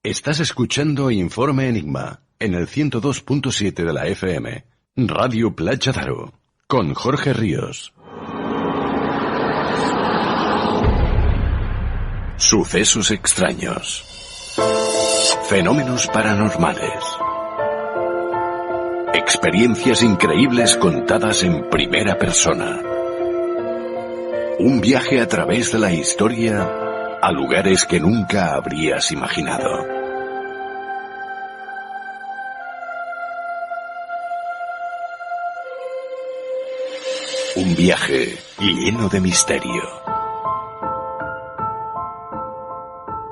Estás escuchando Informe Enigma en el 102.7 de la FM, Radio Playa Daro, con Jorge Ríos. Sucesos extraños. Fenómenos paranormales. Experiencias increíbles contadas en primera persona. Un viaje a través de la historia a lugares que nunca habrías imaginado. Un viaje lleno de misterio.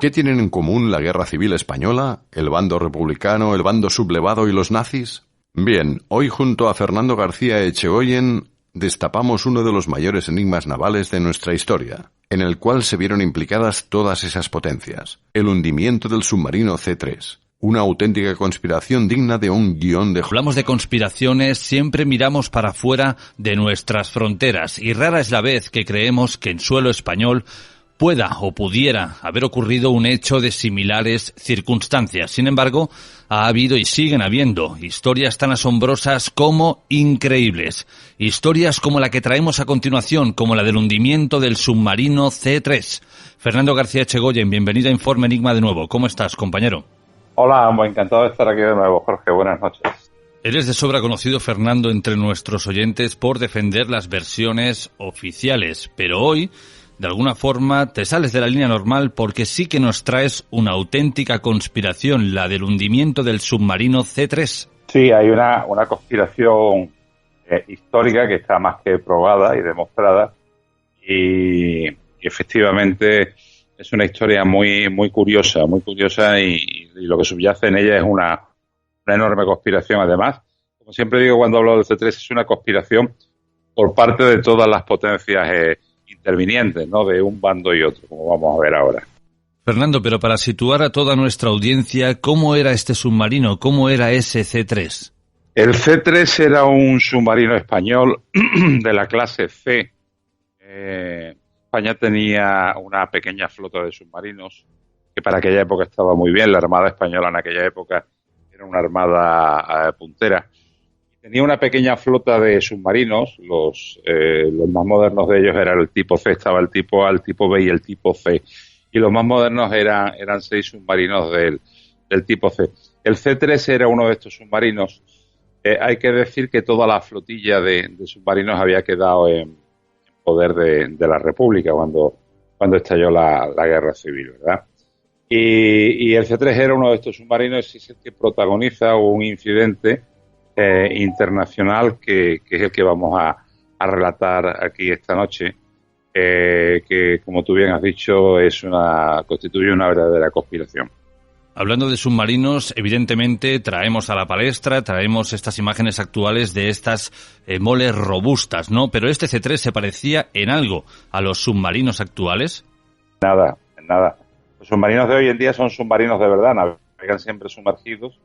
¿Qué tienen en común la Guerra Civil Española, el bando republicano, el bando sublevado y los nazis? Bien, hoy junto a Fernando García Echegoyen destapamos uno de los mayores enigmas navales de nuestra historia, en el cual se vieron implicadas todas esas potencias: el hundimiento del submarino C3. Una auténtica conspiración digna de un guión de... Hablamos de conspiraciones, siempre miramos para fuera de nuestras fronteras y rara es la vez que creemos que en suelo español pueda o pudiera haber ocurrido un hecho de similares circunstancias. Sin embargo, ha habido y siguen habiendo historias tan asombrosas como increíbles. Historias como la que traemos a continuación, como la del hundimiento del submarino C3. Fernando García Echegoyen, bienvenido a Informe Enigma de nuevo. ¿Cómo estás, compañero? Hola, muy encantado de estar aquí de nuevo, Jorge. Buenas noches. Eres de sobra conocido, Fernando, entre nuestros oyentes por defender las versiones oficiales, pero hoy, de alguna forma, te sales de la línea normal porque sí que nos traes una auténtica conspiración, la del hundimiento del submarino C3. Sí, hay una conspiración histórica que está más que probada y demostrada y efectivamente es una historia muy curiosa y lo que subyace en ella es una enorme conspiración. Además, como siempre digo cuando hablo del C3, es una conspiración por parte de todas las potencias intervinientes, ¿no? De un bando y otro, como vamos a ver ahora. Fernando, pero para situar a toda nuestra audiencia, ¿cómo era este submarino? ¿Cómo era ese C3? El C3 era un submarino español de la clase C. España tenía una pequeña flota de submarinos que para aquella época estaba muy bien. La Armada Española en aquella época era una armada puntera. Tenía una pequeña flota de submarinos, los más modernos de ellos eran el tipo C, estaba el tipo A, el tipo B y el tipo C. Y los más modernos eran 6 submarinos del tipo C. El C3 era uno de estos submarinos. Hay que decir que toda la flotilla de submarinos había quedado en poder de la República cuando estalló la Guerra Civil, ¿verdad? Y el C3 era uno de estos submarinos y es el que protagoniza un incidente internacional que es el que vamos a relatar aquí esta noche, que como tú bien has dicho constituye una verdadera conspiración. Hablando de submarinos, evidentemente traemos a la palestra, traemos estas imágenes actuales de estas moles robustas, ¿no? Pero este C3 se parecía en algo a los submarinos actuales. Nada. Los submarinos de hoy en día son submarinos de verdad, navegan siempre sumergidos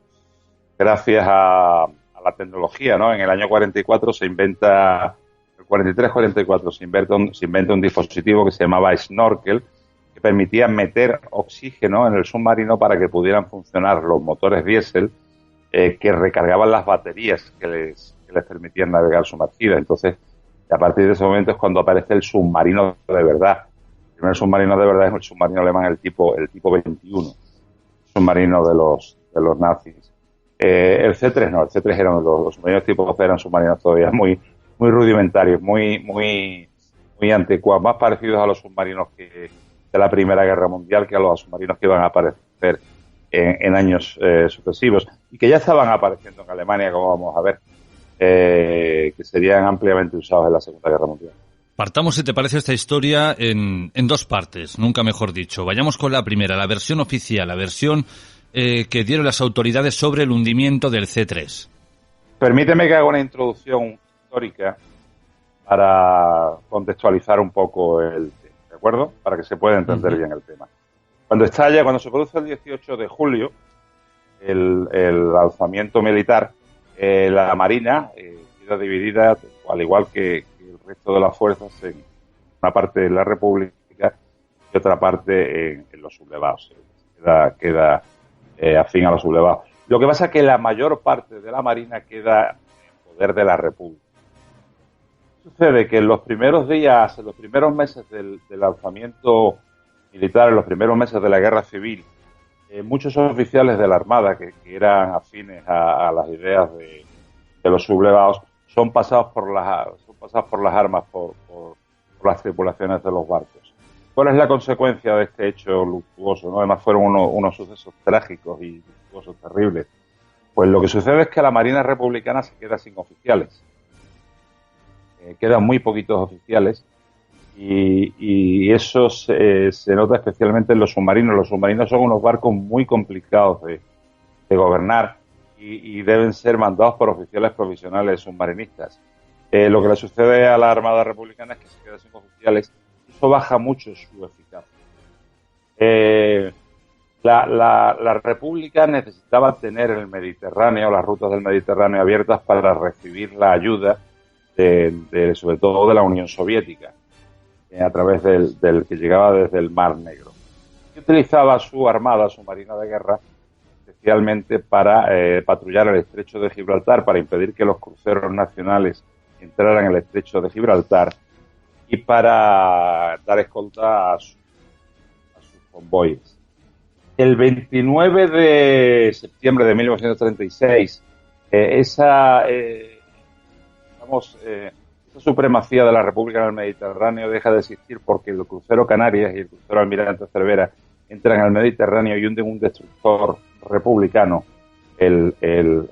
gracias a la tecnología, ¿no? En el año 44 se inventa, el 43-44 se inventa un dispositivo que se llamaba snorkel, que permitía meter oxígeno en el submarino para que pudieran funcionar los motores diésel que recargaban las baterías que les permitían navegar sumergidas. Entonces, a partir de ese momento es cuando aparece el submarino de verdad. El primer submarino de verdad es el submarino alemán, el tipo 21, submarino de los nazis. El C3 no, el C3 eran los submarinos tipo C, eran submarinos todavía muy rudimentarios, muy anticuados, más parecidos a los submarinos de la Primera Guerra Mundial que a los submarinos que iban a aparecer en años sucesivos y que ya estaban apareciendo en Alemania, como vamos a ver, que serían ampliamente usados en la Segunda Guerra Mundial. Partamos, si te parece, esta historia en dos partes, nunca mejor dicho. Vayamos con la primera, la versión oficial, la versión que dieron las autoridades sobre el hundimiento del C3. Permíteme que haga una introducción histórica para contextualizar un poco el tema, ¿de acuerdo? Para que se pueda entender bien el tema. Cuando se produce el 18 de julio, el alzamiento militar, la Marina queda dividida, al igual que el resto de las fuerzas, en una parte de la República y otra parte en los sublevados. Queda afín a los sublevados. Lo que pasa es que la mayor parte de la Marina queda en poder de la República. Sucede que en los primeros días, en los primeros meses del alzamiento militar, en los primeros meses de la Guerra Civil, muchos oficiales de la Armada que eran afines a las ideas de los sublevados son pasados por las armas por las tripulaciones de los barcos. ¿Cuál es la consecuencia de este hecho luctuoso, ¿no? Además fueron unos sucesos trágicos y luctuosos, terribles. Pues lo que sucede es que la Marina Republicana se queda sin oficiales. Quedan muy poquitos oficiales y eso se nota especialmente en los submarinos. Los submarinos son unos barcos muy complicados de gobernar y deben ser mandados por oficiales profesionales submarinistas. Lo que le sucede a la Armada Republicana es que se queda sin oficiales. Eso baja mucho su eficacia. La República necesitaba tener el Mediterráneo, las rutas del Mediterráneo abiertas para recibir la ayuda sobre todo de la Unión Soviética, a través del que llegaba desde el Mar Negro. Y utilizaba su armada, su marina de guerra, especialmente para patrullar el estrecho de Gibraltar, para impedir que los cruceros nacionales entraran en el estrecho de Gibraltar y para dar escolta a sus convoyes. El 29 de septiembre de 1936, esa supremacía de la República en el Mediterráneo deja de existir porque el crucero Canarias y el crucero Almirante Cervera entran al Mediterráneo y hunden un destructor republicano, el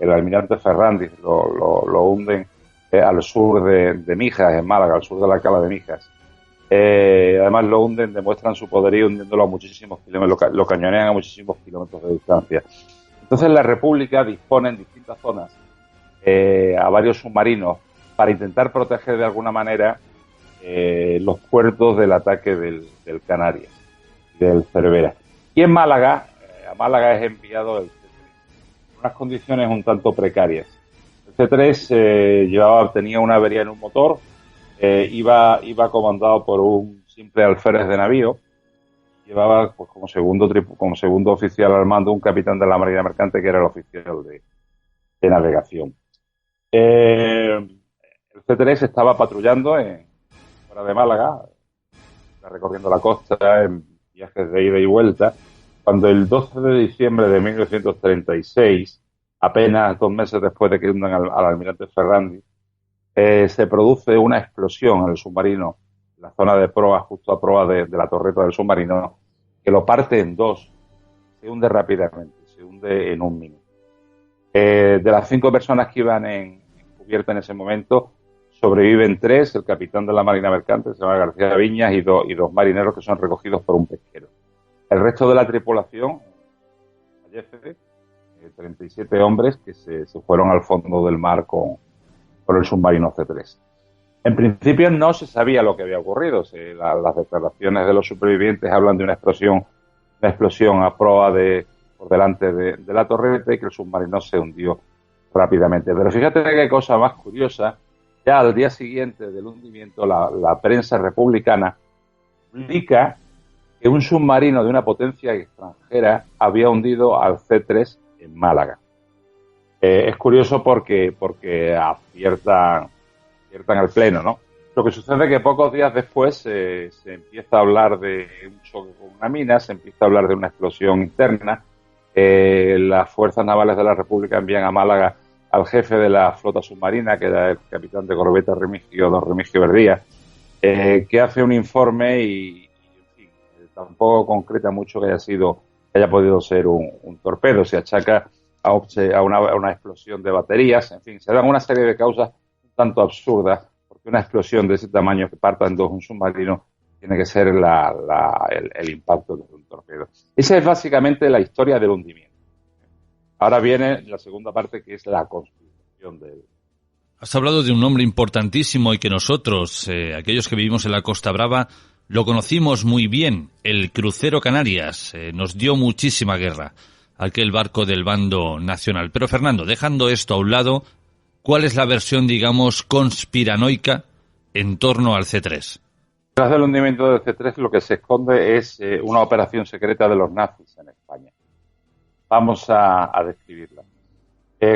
Almirante Ferrandis, lo hunden al sur de Mijas, en Málaga, al sur de la cala de Mijas. Además lo hunden, demuestran su poderío hundiéndolo a muchísimos kilómetros, lo cañonean a muchísimos kilómetros de distancia. Entonces la República dispone en distintas zonas a varios submarinos para intentar proteger de alguna manera los puertos del ataque del Canarias, del Cervera. Y en Málaga, a Málaga es enviado el C-3, en unas condiciones un tanto precarias. El C-3 tenía una avería en un motor, iba comandado por un simple alférez de navío, llevaba pues, como segundo oficial al mando un capitán de la Marina Mercante que era el oficial de navegación. El C-3 estaba patrullando fuera de Málaga, recorriendo la costa en viajes de ida y vuelta, cuando el 12 de diciembre de 1936, apenas 2 meses después de que hundan al almirante Ferrandis, se produce una explosión en el submarino, en la zona de proa, justo a proa de la torreta del submarino, que lo parte en dos, se hunde rápidamente, se hunde en un minuto. De las 5 personas que iban en cubierta en ese momento, sobreviven 3, el capitán de la Marina Mercante, se llama García Viñas, y 2 marineros que son recogidos por un pesquero. El resto de la tripulación fallece, 37 hombres que se fueron al fondo del mar con el submarino C-3. En principio no se sabía lo que había ocurrido. Las declaraciones de los supervivientes hablan de una explosión a proa por delante de la torreta y que el submarino se hundió rápidamente. Pero fíjate qué cosa más curiosa. Ya al día siguiente del hundimiento, la prensa republicana publica que un submarino de una potencia extranjera había hundido al C-3 en Málaga. Es curioso porque aciertan al pleno, ¿no? Lo que sucede es que pocos días después se empieza a hablar de un choque con una mina, se empieza a hablar de una explosión interna. Las fuerzas navales de la República envían a Málaga al jefe de la flota submarina, que era el capitán de corbeta don Remigio Verdía, que hace un informe y en fin, tampoco concreta mucho que haya podido ser un torpedo. Se achaca a una explosión de baterías. En fin, se dan una serie de causas un tanto absurdas, porque una explosión de ese tamaño que parta en dos un submarino tiene que ser el impacto de un torpedo. Esa es básicamente la historia del hundimiento. Ahora viene la segunda parte, que es la constitución del... Has hablado de un nombre importantísimo y que nosotros, aquellos que vivimos en la Costa Brava, lo conocimos muy bien, el crucero Canarias. Nos dio muchísima guerra, aquel barco del bando nacional. Pero Fernando, dejando esto a un lado, ¿cuál es la versión, digamos, conspiranoica en torno al C-3? Tras del hundimiento del C-3 lo que se esconde es una operación secreta de los nazis en España. Vamos a describirla.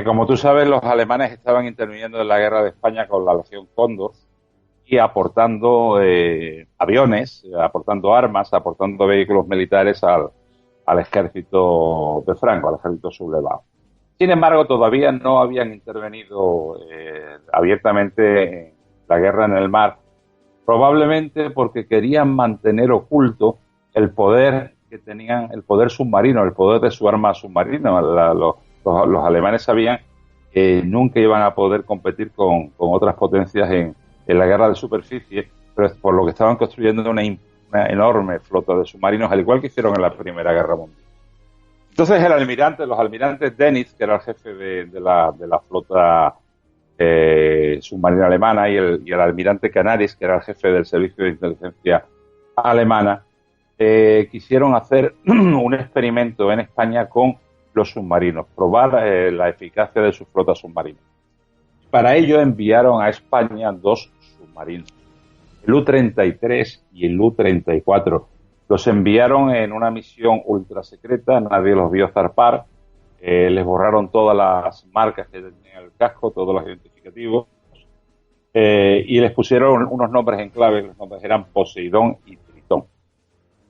Como tú sabes, los alemanes estaban interviniendo en la guerra de España con la Legión Cóndor y aportando aviones, aportando armas, aportando vehículos militares al ejército de Franco, al ejército sublevado. Sin embargo, todavía no habían intervenido abiertamente en la guerra en el mar, probablemente porque querían mantener oculto el poder que tenían, el poder submarino, el poder de su arma submarina. Los alemanes sabían que nunca iban a poder competir con otras potencias en la guerra de superficie, pero por lo que estaban construyendo una enorme flota de submarinos, al igual que hicieron en la Primera Guerra Mundial. Entonces los almirantes Dönitz, que era el jefe de la flota submarina alemana, y el almirante Canaris, que era el jefe del servicio de inteligencia alemana, quisieron hacer un experimento en España con los submarinos, probar la eficacia de su flota submarina. Para ello enviaron a España 2 submarinos, el U-33 y el U-34. Los enviaron en una misión ultra secreta, nadie los vio zarpar, les borraron todas las marcas que tenían en el casco, todos los identificativos, y les pusieron unos nombres en clave. Los nombres eran Poseidón y Tritón.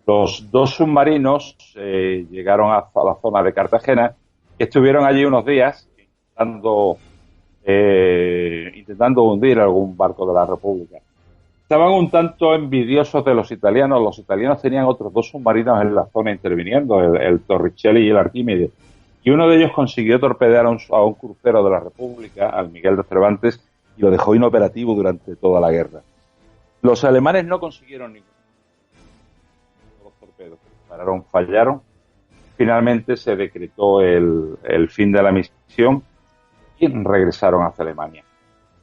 Los 2 submarinos llegaron a la zona de Cartagena, y estuvieron allí unos días intentando hundir algún barco de la República. Estaban un tanto envidiosos de los italianos. Los italianos tenían otros 2 submarinos en la zona interviniendo, el Torricelli y el Arquímedes, y uno de ellos consiguió torpedear a un crucero de la República, al Miguel de Cervantes, y lo dejó inoperativo durante toda la guerra. Los alemanes no consiguieron ninguno. Los torpedos que dispararon fallaron. Finalmente se decretó el fin de la misión y regresaron hacia Alemania.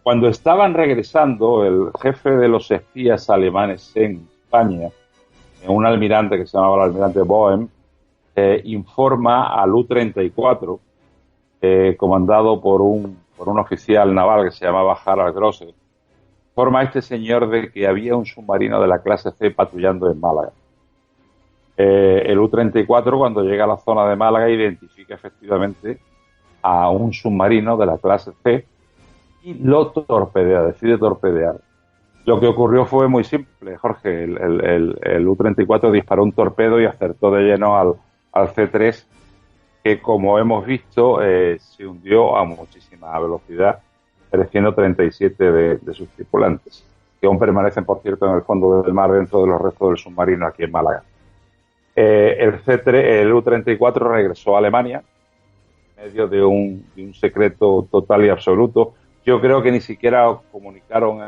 Cuando estaban regresando, el jefe de los espías alemanes en España, un almirante que se llamaba el almirante Boehm, informa al U-34, comandado por un oficial naval que se llamaba Harald Grosse, informa a este señor de que había un submarino de la clase C patrullando en Málaga. El U-34, cuando llega a la zona de Málaga, identifica efectivamente a un submarino de la clase C y lo torpedea, decide torpedear. Lo que ocurrió fue muy simple, Jorge. El U-34 disparó un torpedo y acertó de lleno al C-3, que, como hemos visto, se hundió a muchísima velocidad, pereciendo 37 de sus tripulantes, que aún permanecen, por cierto, en el fondo del mar dentro de los restos del submarino aquí en Málaga. El U-34 regresó a Alemania en medio de un secreto total y absoluto. Yo creo que ni siquiera comunicaron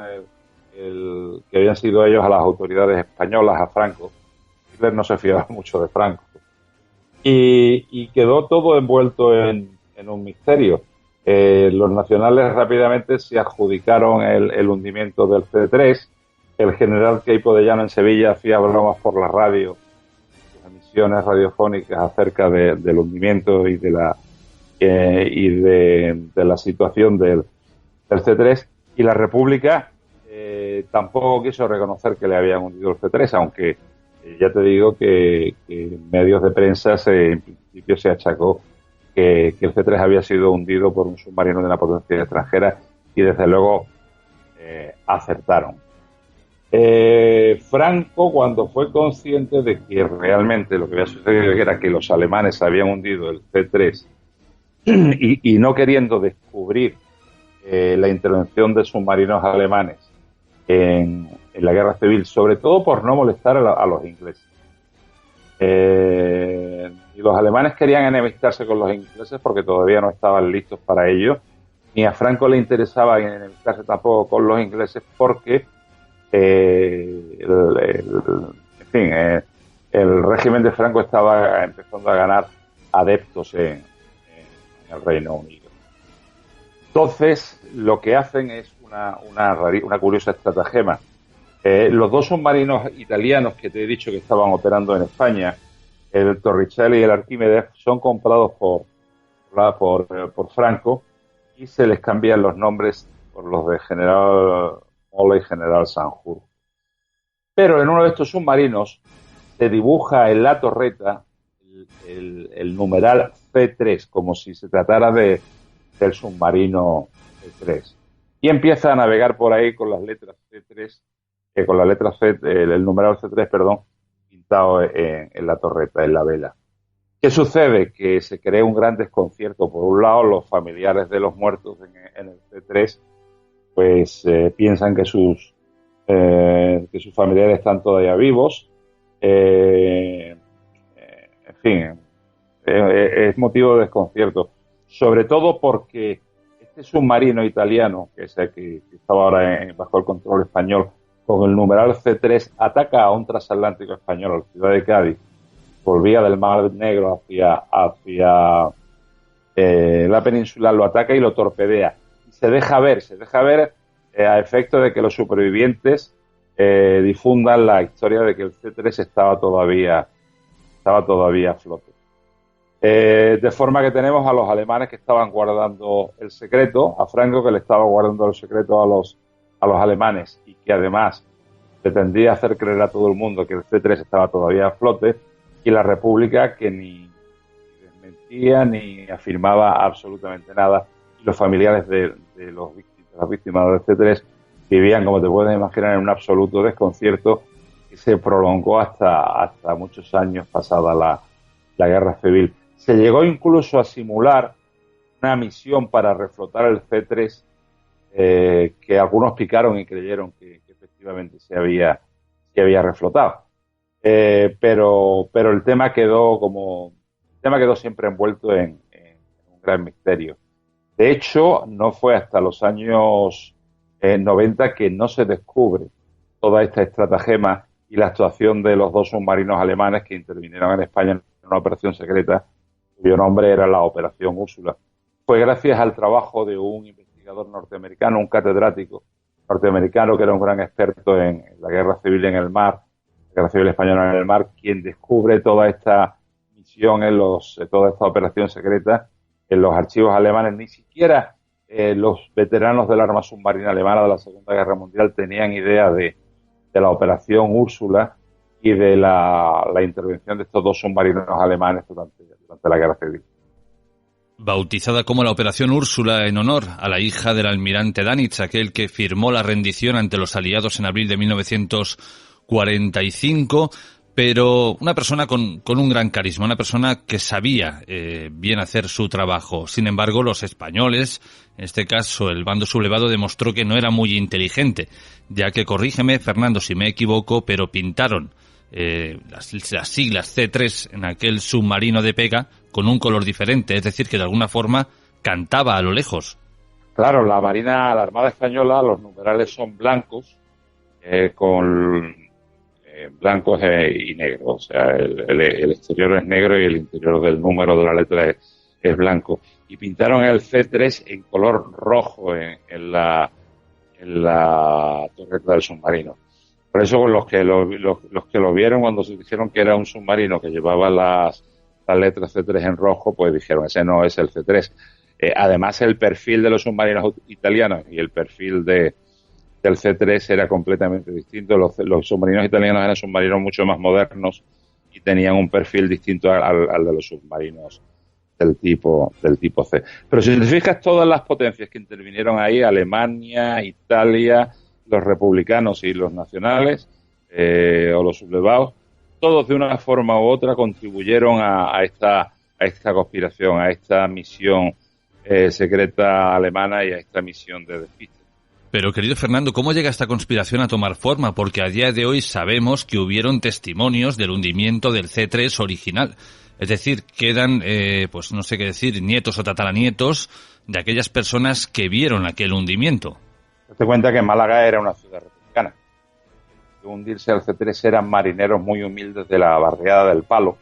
que habían sido ellos a las autoridades españolas, a Franco. Hitler no se fiaba mucho de Franco. Y quedó todo envuelto en un misterio. Los nacionales rápidamente se adjudicaron el hundimiento del C-3. El general Queipo de Llano en Sevilla hacía bromas por la radio, emisiones radiofónicas acerca del hundimiento y de la situación del C-3, y la República tampoco quiso reconocer que le habían hundido el C-3, aunque ya te digo que en medios de prensa en principio se achacó que el C-3 había sido hundido por un submarino de una potencia extranjera, y desde luego acertaron. Franco, cuando fue consciente de que realmente lo que había sucedido era que los alemanes habían hundido el C-3 y no queriendo descubrir la intervención de submarinos alemanes en la guerra civil, sobre todo por no molestar a los ingleses. Y los alemanes querían enemistarse con los ingleses porque todavía no estaban listos para ello, ni a Franco le interesaba enemistarse tampoco con los ingleses porque el régimen de Franco estaba empezando a ganar adeptos en el Reino Unido. Entonces, lo que hacen es una curiosa estratagema. Los 2 submarinos italianos que te he dicho que estaban operando en España, el Torricelli y el Arquímedes, son comprados por Franco, y se les cambian los nombres por los de General Mola y General Sanjurjo. Pero en uno de estos submarinos se dibuja en la torreta el numeral C C3, como si se tratara del submarino C3. Y empieza a navegar por ahí con las letras C3, con la letra C, el numeral C3, perdón, pintado en la torreta, en la vela. ¿Qué sucede? Que se crea un gran desconcierto. Por un lado, los familiares de los muertos en el C3 pues piensan que sus familiares están todavía vivos. En fin, es motivo de desconcierto. Sobre todo porque este submarino italiano, que es el que estaba ahora bajo el control español, con el numeral C3, ataca a un transatlántico español, a la ciudad de Cádiz. Volvía del Mar Negro hacia la península, lo ataca y lo torpedea. Y se deja ver a efecto de que los supervivientes difundan la historia de que el C3 estaba todavía a flote. De forma que tenemos a los alemanes que estaban guardando el secreto, a Franco que le estaba guardando el secreto a los alemanes y que además pretendía hacer creer a todo el mundo que el C3 estaba todavía a flote, y la República que ni desmentía ni afirmaba absolutamente nada, y los familiares de las víctimas del C3 vivían, como te puedes imaginar, en un absoluto desconcierto que se prolongó hasta muchos años pasada la guerra civil. Se llegó incluso a simular una misión para reflotar el C3 que algunos picaron y creyeron que efectivamente se había reflotado. Pero el tema quedó siempre envuelto en un gran misterio. De hecho, no fue hasta los años 90 que no se descubre toda esta estratagema y la actuación de los dos submarinos alemanes que intervinieron en España en una operación secreta cuyo nombre era la Operación Úrsula. Fue gracias al trabajo de un investigador norteamericano, un catedrático norteamericano que era un gran experto en la guerra civil en el mar, la guerra civil española en el mar, quien descubre toda esta misión toda esta operación secreta en los archivos alemanes. Ni siquiera los veteranos del arma submarina alemana de la Segunda Guerra Mundial tenían idea de la Operación Úrsula y de la intervención de estos dos submarinos alemanes durante la Guerra Civil. Bautizada como la Operación Úrsula en honor a la hija del almirante Dönitz, aquel que firmó la rendición ante los aliados en abril de 1945, pero una persona con un gran carisma, una persona que sabía bien hacer su trabajo. Sin embargo, los españoles, en este caso el bando sublevado, demostró que no era muy inteligente, ya que, corrígeme, Fernando, si me equivoco, pero pintaron las siglas C3 en aquel submarino de pega con un color diferente, es decir, que de alguna forma cantaba a lo lejos. Claro, la Armada Española, los numerales son blancos, con blancos y negros, o sea, el exterior es negro y el interior del número de la letra es blanco. Y pintaron el C3 en color rojo en la torreta del submarino. Por eso los que lo vieron cuando se dijeron que era un submarino que llevaba las letras C3 en rojo, pues dijeron, ese no es el C3. Además, el perfil de los submarinos italianos y el perfil del C3 era completamente distinto. Los submarinos italianos eran submarinos mucho más modernos y tenían un perfil distinto al de los submarinos del tipo C. Pero si te fijas, todas las potencias que intervinieron ahí, Alemania, Italia, los republicanos y los nacionales, o los sublevados, todos de una forma u otra contribuyeron a esta conspiración, a esta misión secreta alemana y a esta misión de despiste. Pero, querido Fernando, ¿cómo llega esta conspiración a tomar forma? Porque a día de hoy sabemos que hubieron testimonios del hundimiento del C3 original. Es decir, quedan, pues no sé qué decir, nietos o tataranietos de aquellas personas que vieron aquel hundimiento. Te cuenta que Málaga era una ciudad republicana. De hundirse al C3 eran marineros muy humildes de la barriada del Palo.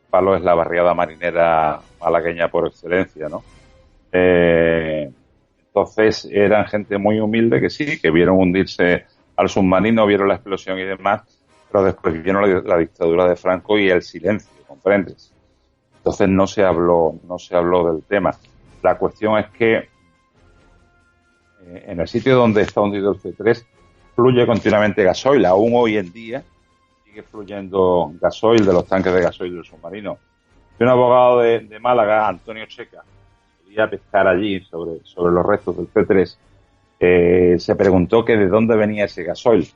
Palo es la barriada marinera malagueña por excelencia, ¿no? Entonces eran gente muy humilde que sí, que vieron hundirse al submarino, vieron la explosión y demás, pero después vieron la dictadura de Franco y el silencio, ¿comprendes? Entonces no se habló del tema. La cuestión es que en el sitio donde está hundido el C3 fluye continuamente gasoil. Aún hoy en día sigue fluyendo gasoil de los tanques de gasoil del submarino. un abogado de Málaga, Antonio Checa, que iba a pescar allí sobre los restos del C3, se preguntó que de dónde venía ese gasoil.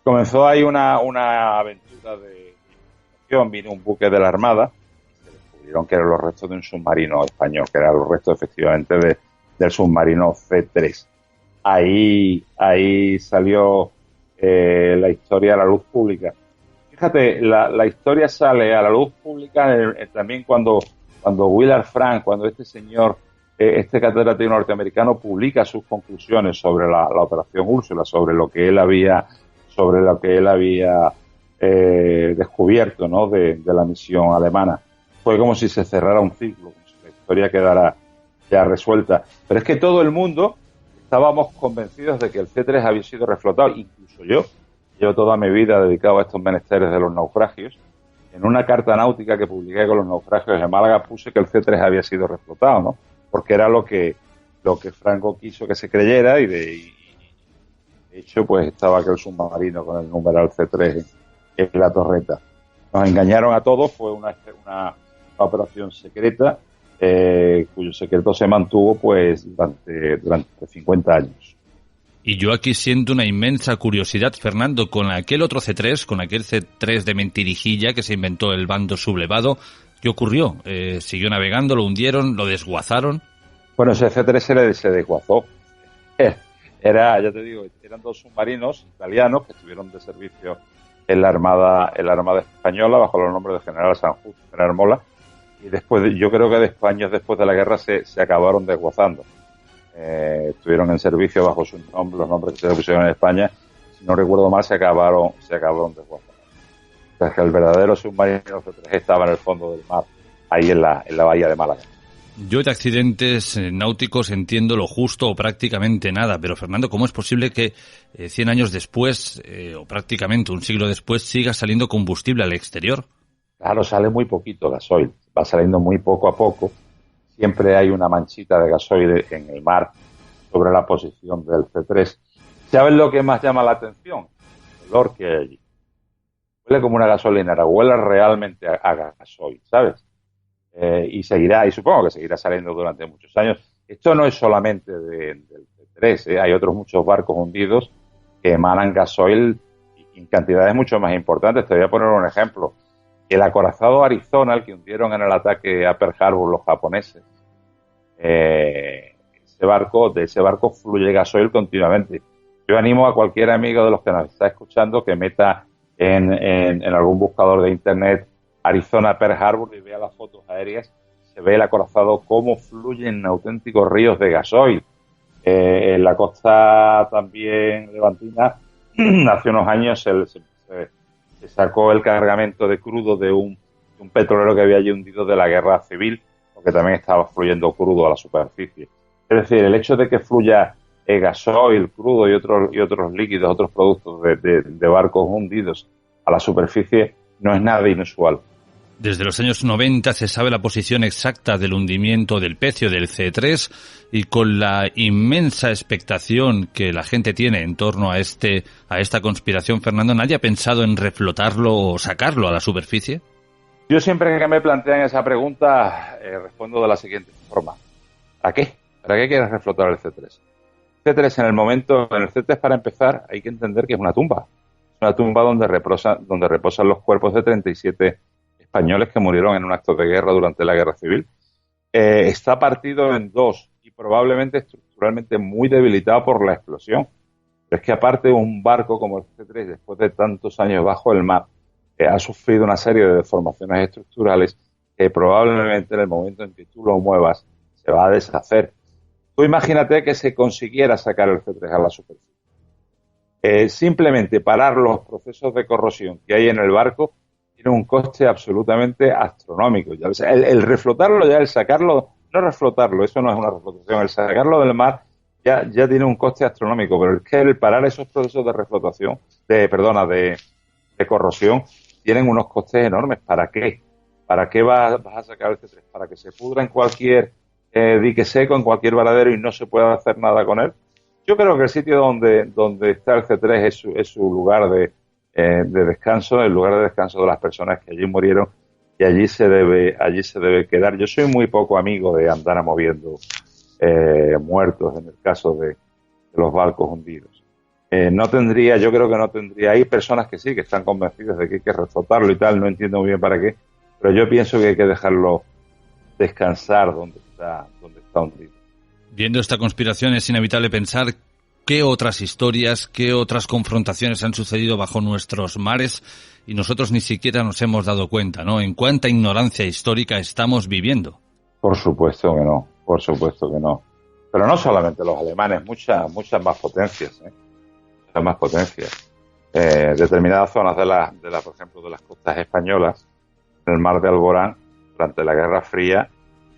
Comenzó ahí una aventura de investigación. Vino un buque de la Armada y se descubrieron que eran los restos de un submarino español, que eran los restos efectivamente del submarino C3. Ahí salió la historia a la luz pública. Fíjate, la historia sale a la luz pública también cuando Willard Frank, cuando este señor, este catedrático norteamericano, publica sus conclusiones sobre la operación Úrsula, sobre lo que él había descubierto, ¿no?, de la misión alemana. Fue como si se cerrara un ciclo, como si la historia quedara ya resuelta. Pero es que todo el mundo estábamos convencidos de que el C3 había sido reflotado, incluso yo. Llevo toda mi vida dedicado a estos menesteres de los naufragios. En una carta náutica que publiqué con los naufragios de Málaga puse que el C3 había sido reflotado, ¿no? Porque era lo que Franco quiso que se creyera y de hecho pues estaba aquel submarino con el numeral C3 en la torreta. Nos engañaron a todos, fue una operación secreta cuyo secreto se mantuvo pues durante 50 años. Y yo aquí siento una inmensa curiosidad, Fernando, con aquel otro C3, con aquel C3 de mentirijilla que se inventó el bando sublevado. ¿Qué ocurrió? ¿Siguió navegando? ¿Lo hundieron? ¿Lo desguazaron? Bueno, ese C3 se desguazó. Ya te digo, eran dos submarinos italianos que estuvieron de servicio en la Armada Española bajo los nombres de General Sanjurjo y General Mola. Y yo creo que años después de la guerra se acabaron desguazando. Estuvieron en servicio bajo los nombres que se pusieron en España. Si no recuerdo mal, se acabaron desguazando. O sea, que el verdadero submarino C3 estaba en el fondo del mar, ahí en la bahía de Málaga. Yo de accidentes náuticos entiendo lo justo o prácticamente nada, pero Fernando, ¿cómo es posible que 100 años después, o prácticamente un siglo después, siga saliendo combustible al exterior? Claro, sale muy poquito gasoil, va saliendo muy poco a poco. Siempre hay una manchita de gasoil en el mar sobre la posición del C3. ¿Sabes lo que más llama la atención? El olor que hay allí. Huele como una gasolinera, huele realmente a gasoil, ¿sabes? Y supongo que seguirá saliendo durante muchos años. Esto no es solamente del C3, hay otros muchos barcos hundidos que emanan gasoil en cantidades mucho más importantes. Te voy a poner un ejemplo. El acorazado Arizona, el que hundieron en el ataque a Pearl Harbor los japoneses, de ese barco fluye gasoil continuamente. Yo animo a cualquier amigo de los que nos está escuchando que meta en algún buscador de internet Arizona Pearl Harbor y vea las fotos aéreas. Se ve el acorazado cómo fluyen auténticos ríos de gasoil. En la costa también levantina, hace unos años se sacó el cargamento de crudo de un petrolero que había allí hundido de la guerra civil, porque también estaba fluyendo crudo a la superficie. Es decir, el hecho de que fluya gasoil, crudo y otros líquidos, otros productos de barcos hundidos a la superficie no es nada inusual. Desde los años 90 se sabe la posición exacta del hundimiento del Pecio del C3 y con la inmensa expectación que la gente tiene en torno a esta conspiración, Fernando, ¿nadie ha pensado en reflotarlo o sacarlo a la superficie? Yo siempre que me plantean esa pregunta respondo de la siguiente forma. ¿Para qué? ¿Para qué quieres reflotar el C3? En el C3 para empezar hay que entender que es una tumba. Es una tumba donde reposan los cuerpos de 37 españoles que murieron en un acto de guerra durante la Guerra Civil. Está partido en dos y probablemente estructuralmente muy debilitado por la explosión. Pero es que aparte un barco como el C3, después de tantos años bajo el mar, ha sufrido una serie de deformaciones estructurales que probablemente en el momento en que tú lo muevas se va a deshacer. Tú imagínate que se consiguiera sacar el C3 a la superficie. Simplemente parar los procesos de corrosión que hay en el barco tiene un coste absolutamente astronómico. El reflotarlo, el sacarlo, no reflotarlo, eso no es una reflotación, el sacarlo del mar ya tiene un coste astronómico, pero es que el parar esos procesos de reflotación, de corrosión, tienen unos costes enormes. ¿Para qué? ¿Para qué vas a sacar el C3? ¿Para que se pudra en cualquier dique seco, en cualquier varadero y no se pueda hacer nada con él? Yo creo que el sitio donde está el C3 es su lugar de descanso, el lugar de descanso de las personas que allí murieron y allí se debe quedar. Yo soy muy poco amigo de andar moviendo muertos en el caso de los barcos hundidos. Yo creo que no tendría. Hay personas que sí, que están convencidas de que hay que reflotarlo y tal, no entiendo muy bien para qué, pero yo pienso que hay que dejarlo descansar donde está hundido. Viendo esta conspiración es inevitable pensar qué otras historias, qué otras confrontaciones han sucedido bajo nuestros mares y nosotros ni siquiera nos hemos dado cuenta, ¿no? En cuánta ignorancia histórica estamos viviendo. Por supuesto que no. Pero no solamente los alemanes, muchas más potencias, muchas más potencias. Determinadas zonas por ejemplo, de las costas españolas, en el mar de Alborán, durante la Guerra Fría,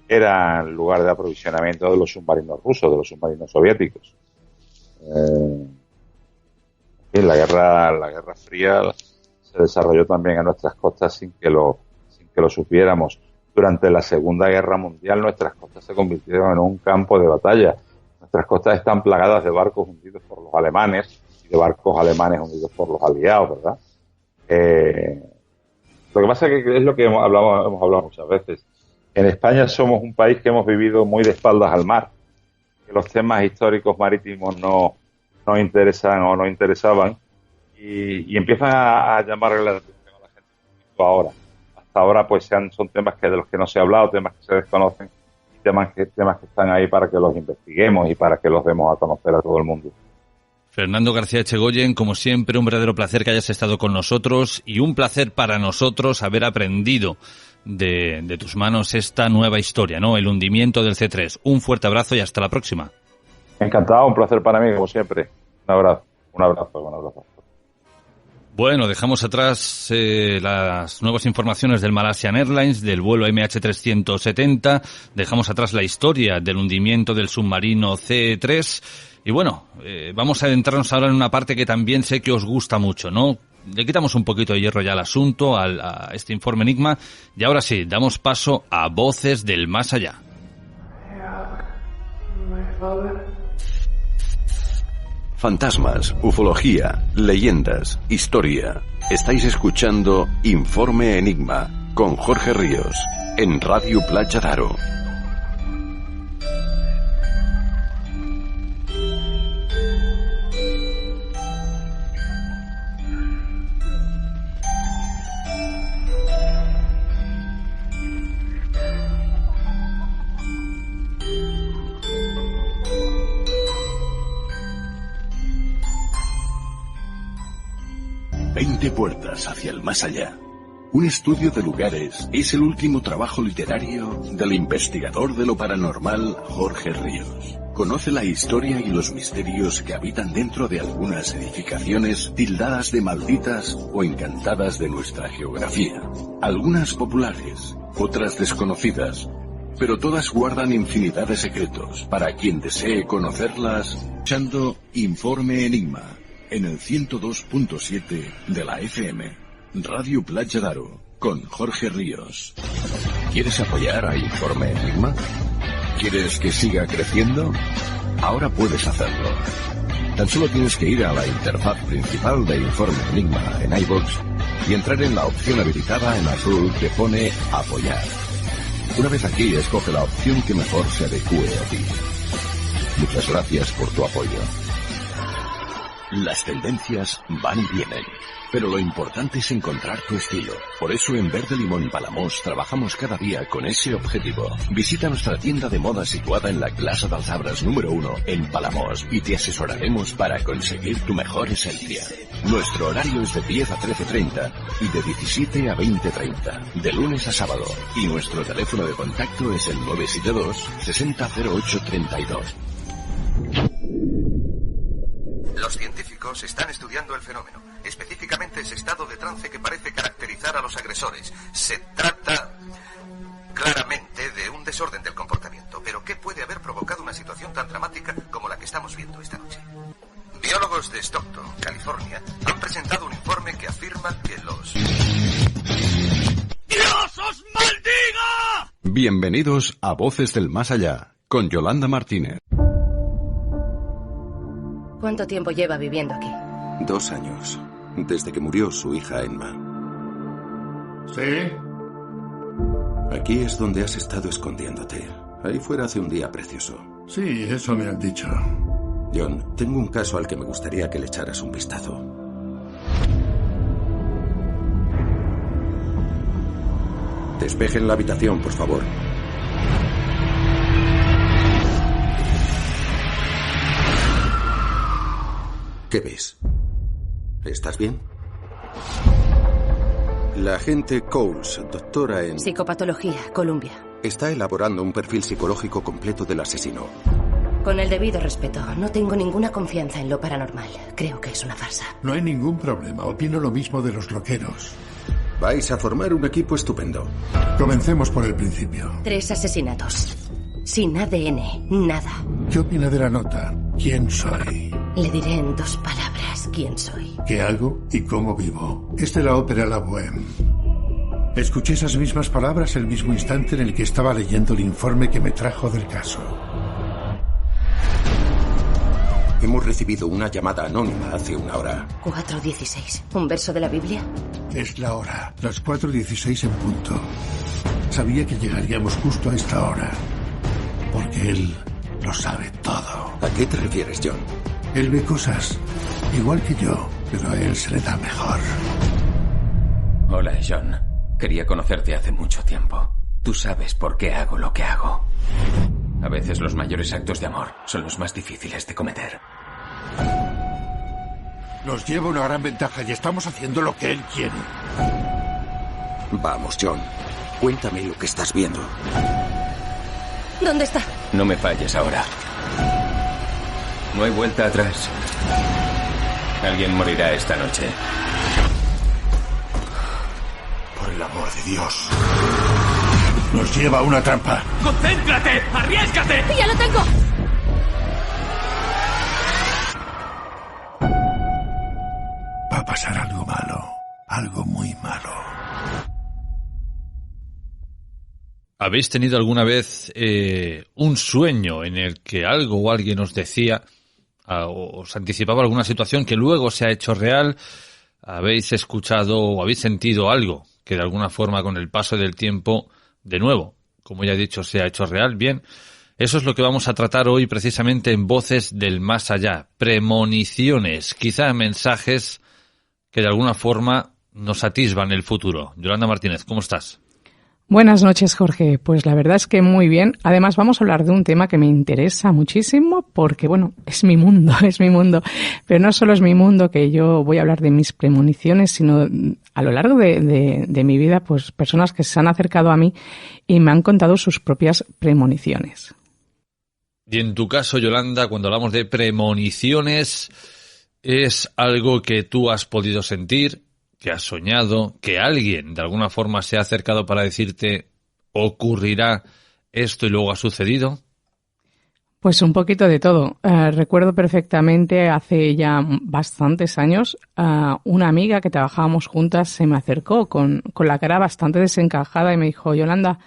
eran lugar de aprovisionamiento de los submarinos rusos, de los submarinos soviéticos. La Guerra Fría se desarrolló también en nuestras costas sin que lo supiéramos. Durante la Segunda Guerra Mundial nuestras costas se convirtieron en un campo de batalla. Nuestras costas están plagadas de barcos hundidos por los alemanes y de barcos alemanes hundidos por los aliados, ¿verdad? Lo que pasa es que es lo que hemos hablado muchas veces. En España somos un país que hemos vivido muy de espaldas al mar, que los temas históricos marítimos no interesan o no interesaban y empiezan a llamarle la atención a la gente ahora. Hasta ahora pues son temas de los que no se ha hablado, temas que se desconocen, temas que están ahí para que los investiguemos y para que los demos a conocer a todo el mundo. Fernando García Echegoyen, como siempre, un verdadero placer que hayas estado con nosotros y un placer para nosotros haber aprendido de tus manos esta nueva historia, ¿no? El hundimiento del C3. Un fuerte abrazo y hasta la próxima. Encantado, un placer para mí, como siempre. Un abrazo. Bueno, dejamos atrás las nuevas informaciones del Malaysian Airlines, del vuelo MH370, dejamos atrás la historia del hundimiento del submarino C3 y bueno, vamos a adentrarnos ahora en una parte que también sé que os gusta mucho, ¿no? Le quitamos un poquito de hierro ya al asunto, a este informe Enigma, y ahora sí, damos paso a Voces del Más Allá. Fantasmas, ufología, leyendas, historia. Estáis escuchando Informe Enigma con Jorge Ríos en Radio Playa Daro. Puertas hacia el más allá. Un estudio de lugares es el último trabajo literario del investigador de lo paranormal Jorge Ríos. Conoce la historia y los misterios que habitan dentro de algunas edificaciones tildadas de malditas o encantadas de nuestra geografía. Algunas populares, otras desconocidas, pero todas guardan infinidad de secretos. Para quien desee conocerlas, escuchando Informe Enigma en el 102.7 de la FM, Radio Playa Daro, con Jorge Ríos. ¿Quieres apoyar a Informe Enigma? ¿Quieres que siga creciendo? Ahora puedes hacerlo. Tan solo tienes que ir a la interfaz principal de Informe Enigma en iVoox y entrar en la opción habilitada en azul que pone Apoyar. Una vez aquí, escoge la opción que mejor se adecue a ti. Muchas gracias por tu apoyo. Las tendencias van y vienen, pero lo importante es encontrar tu estilo. Por eso en Verde Limón y Palamós trabajamos cada día con ese objetivo. Visita nuestra tienda de moda situada en la Plaza dels Arbres número 1 en Palamós y te asesoraremos para conseguir tu mejor esencia. Nuestro horario es de 10 a 13:30 y de 17 a 20:30, de lunes a sábado. Y nuestro teléfono de contacto es el 972 600832. Los científicos están estudiando el fenómeno, específicamente ese estado de trance que parece caracterizar a los agresores. Se trata claramente de un desorden del comportamiento, pero ¿qué puede haber provocado una situación tan dramática como la que estamos viendo esta noche? Biólogos de Stockton, California, han presentado un informe que afirma que los... ¡Dios os maldiga! Bienvenidos a Voces del Más Allá, con Yolanda Martínez. ¿Cuánto tiempo lleva viviendo aquí? 2 años, desde que murió su hija Emma. ¿Sí? Aquí es donde has estado escondiéndote. Ahí fuera hace un día precioso. Sí, eso me han dicho. John, tengo un caso al que me gustaría que le echaras un vistazo. Despejen la habitación, por favor. ¿Qué ves? ¿Estás bien? La agente Coles, doctora en... Psicopatología, Columbia. está elaborando un perfil psicológico completo del asesino. Con el debido respeto, no tengo ninguna confianza en lo paranormal. Creo que es una farsa. No hay ningún problema. Opino lo mismo de los loqueros. Vais a formar un equipo estupendo. Comencemos por el principio. 3 asesinatos. Sin ADN, nada. ¿Qué opina de la nota? ¿Quién soy? Le diré en 2 palabras quién soy. ¿Qué hago y cómo vivo? Es de la ópera La Bohème. Escuché esas mismas palabras el mismo instante en el que estaba leyendo el informe que me trajo del caso. Hemos recibido una llamada anónima hace una hora. 4:16. ¿Un verso de la Biblia? Es la hora, las 4:16 en punto. Sabía que llegaríamos justo a esta hora, porque él lo sabe todo. ¿A qué te refieres, John? Él ve cosas igual que yo, pero a él se le da mejor. Hola, John. Quería conocerte hace mucho tiempo. Tú sabes por qué hago lo que hago. A veces los mayores actos de amor son los más difíciles de cometer. Nos lleva una gran ventaja y estamos haciendo lo que él quiere. Vamos, John. Cuéntame lo que estás viendo. ¿Dónde está? No me falles ahora. No hay vuelta atrás. Alguien morirá esta noche. Por el amor de Dios. Nos lleva a una trampa. ¡Concéntrate! ¡Arriésgate! ¡Ya lo tengo! Va a pasar algo malo. Algo muy malo. ¿Habéis tenido alguna vez un sueño en el que algo o alguien os decía, o os anticipaba alguna situación que luego se ha hecho real? ¿Habéis escuchado o habéis sentido algo que de alguna forma con el paso del tiempo, de nuevo, como ya he dicho, se ha hecho real? Bien, eso es lo que vamos a tratar hoy precisamente en Voces del Más Allá. Premoniciones, quizá mensajes que de alguna forma nos atisban el futuro. Yolanda Martínez, ¿cómo estás? Buenas noches, Jorge. Pues la verdad es que muy bien. Además, vamos a hablar de un tema que me interesa muchísimo porque, bueno, es mi mundo, es mi mundo. Pero no solo es mi mundo, que yo voy a hablar de mis premoniciones, sino a lo largo de mi vida, pues personas que se han acercado a mí y me han contado sus propias premoniciones. Y en tu caso, Yolanda, cuando hablamos de premoniciones, ¿es algo que tú has podido sentir, que has soñado, que alguien de alguna forma se ha acercado para decirte ocurrirá esto y luego ha sucedido? Pues un poquito de todo. Recuerdo perfectamente hace ya bastantes años una amiga que trabajábamos juntas se me acercó con la cara bastante desencajada y me dijo: Yolanda,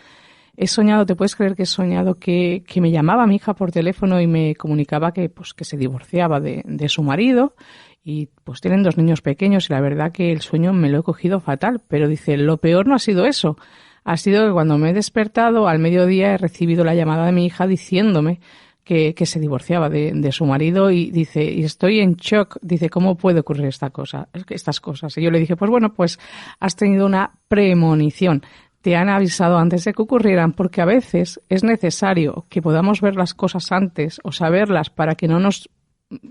he soñado, ¿te puedes creer que he soñado que me llamaba mi hija por teléfono y me comunicaba que se divorciaba de su marido? Y pues tienen 2 niños pequeños y la verdad que el sueño me lo he cogido fatal. Pero dice, lo peor no ha sido eso. Ha sido que cuando me he despertado al mediodía he recibido la llamada de mi hija diciéndome que se divorciaba de su marido y dice, y estoy en shock. Dice, ¿cómo puede ocurrir estas cosas? Y yo le dije, pues bueno, pues has tenido una premonición. Te han avisado antes de que ocurrieran, porque a veces es necesario que podamos ver las cosas antes o saberlas para que no nos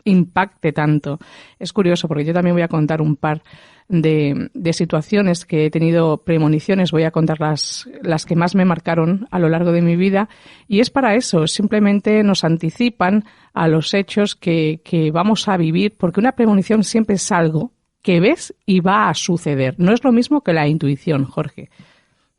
impacte tanto. Es curioso porque yo también voy a contar un par de situaciones que he tenido premoniciones. Voy a contar las que más me marcaron a lo largo de mi vida y es para eso, simplemente nos anticipan a los hechos que vamos a vivir, porque una premonición siempre es algo que ves y va a suceder. No es lo mismo que la intuición, Jorge.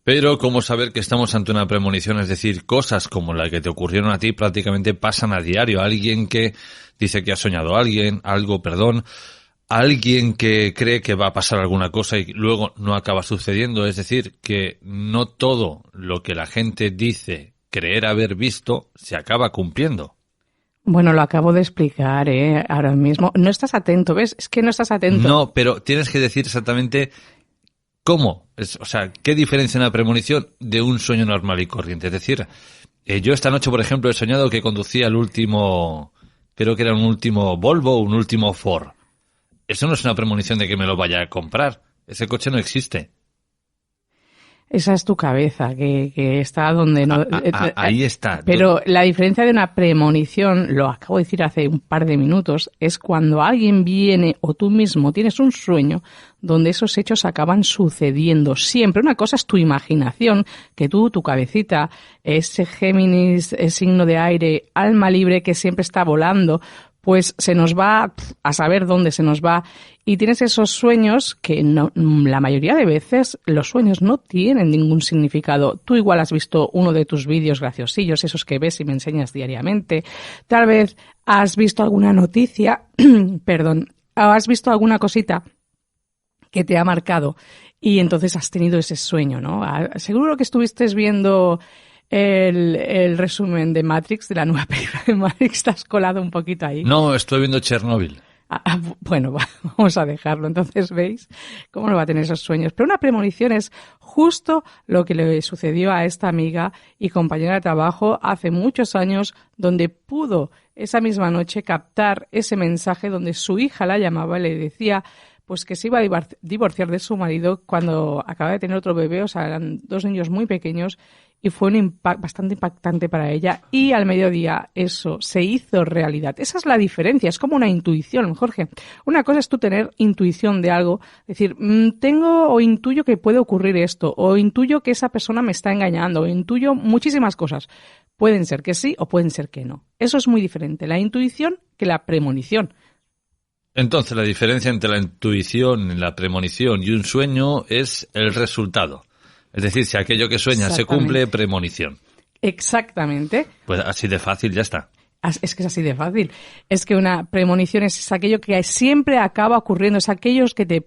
Pero ¿cómo saber que estamos ante una premonición? Es decir, cosas como las que te ocurrieron a ti prácticamente pasan a diario. Alguien que dice que ha soñado alguien que cree que va a pasar alguna cosa y luego no acaba sucediendo. Es decir, que no todo lo que la gente dice creer haber visto se acaba cumpliendo. Bueno, lo acabo de explicar, ahora mismo. No estás atento, ¿ves? Es que no estás atento. No, pero tienes que decir exactamente ¿Cómo? O sea, ¿qué diferencia una premonición de un sueño normal y corriente? Es decir, yo esta noche, por ejemplo, he soñado que conducía el último, creo que era un último Volvo o un último Ford. Eso no es una premonición de que me lo vaya a comprar. Ese coche no existe. Esa es tu cabeza, que está donde no... Ahí está. Pero la diferencia de una premonición, lo acabo de decir hace un par de minutos, es cuando alguien viene o tú mismo tienes un sueño donde esos hechos acaban sucediendo. Siempre una cosa es tu imaginación, que tú, tu cabecita, ese Géminis, ese signo de aire, alma libre que siempre está volando, pues se nos va a saber dónde se nos va. Y tienes esos sueños que no, la mayoría de veces los sueños no tienen ningún significado. Tú igual has visto uno de tus vídeos graciosillos, esos que ves y me enseñas diariamente. Tal vez has visto alguna noticia, perdón, o has visto alguna cosita que te ha marcado y entonces has tenido ese sueño, ¿no? Seguro que estuviste viendo el resumen de Matrix, de la nueva película de Matrix, te has colado un poquito ahí. No, estoy viendo Chernobyl. Bueno, vamos a dejarlo. Entonces, ¿veis cómo no va a tener esos sueños? Pero una premonición es justo lo que le sucedió a esta amiga y compañera de trabajo hace muchos años, donde pudo esa misma noche captar ese mensaje donde su hija la llamaba y le decía pues que se iba a divorciar de su marido cuando acaba de tener otro bebé, o sea, eran 2 niños muy pequeños, y fue un bastante impactante para ella, y al mediodía eso se hizo realidad. Esa es la diferencia, es como una intuición, Jorge. Una cosa es tú tener intuición de algo, decir, tengo o intuyo que puede ocurrir esto, o intuyo que esa persona me está engañando, o intuyo muchísimas cosas. Pueden ser que sí o pueden ser que no. Eso es muy diferente, la intuición que la premonición. Entonces, la diferencia entre la intuición, la premonición y un sueño es el resultado. Es decir, si aquello que sueña se cumple, premonición. Exactamente. Pues así de fácil, ya está. Es que es así de fácil. Es que una premonición es aquello que siempre acaba ocurriendo, es aquellos que te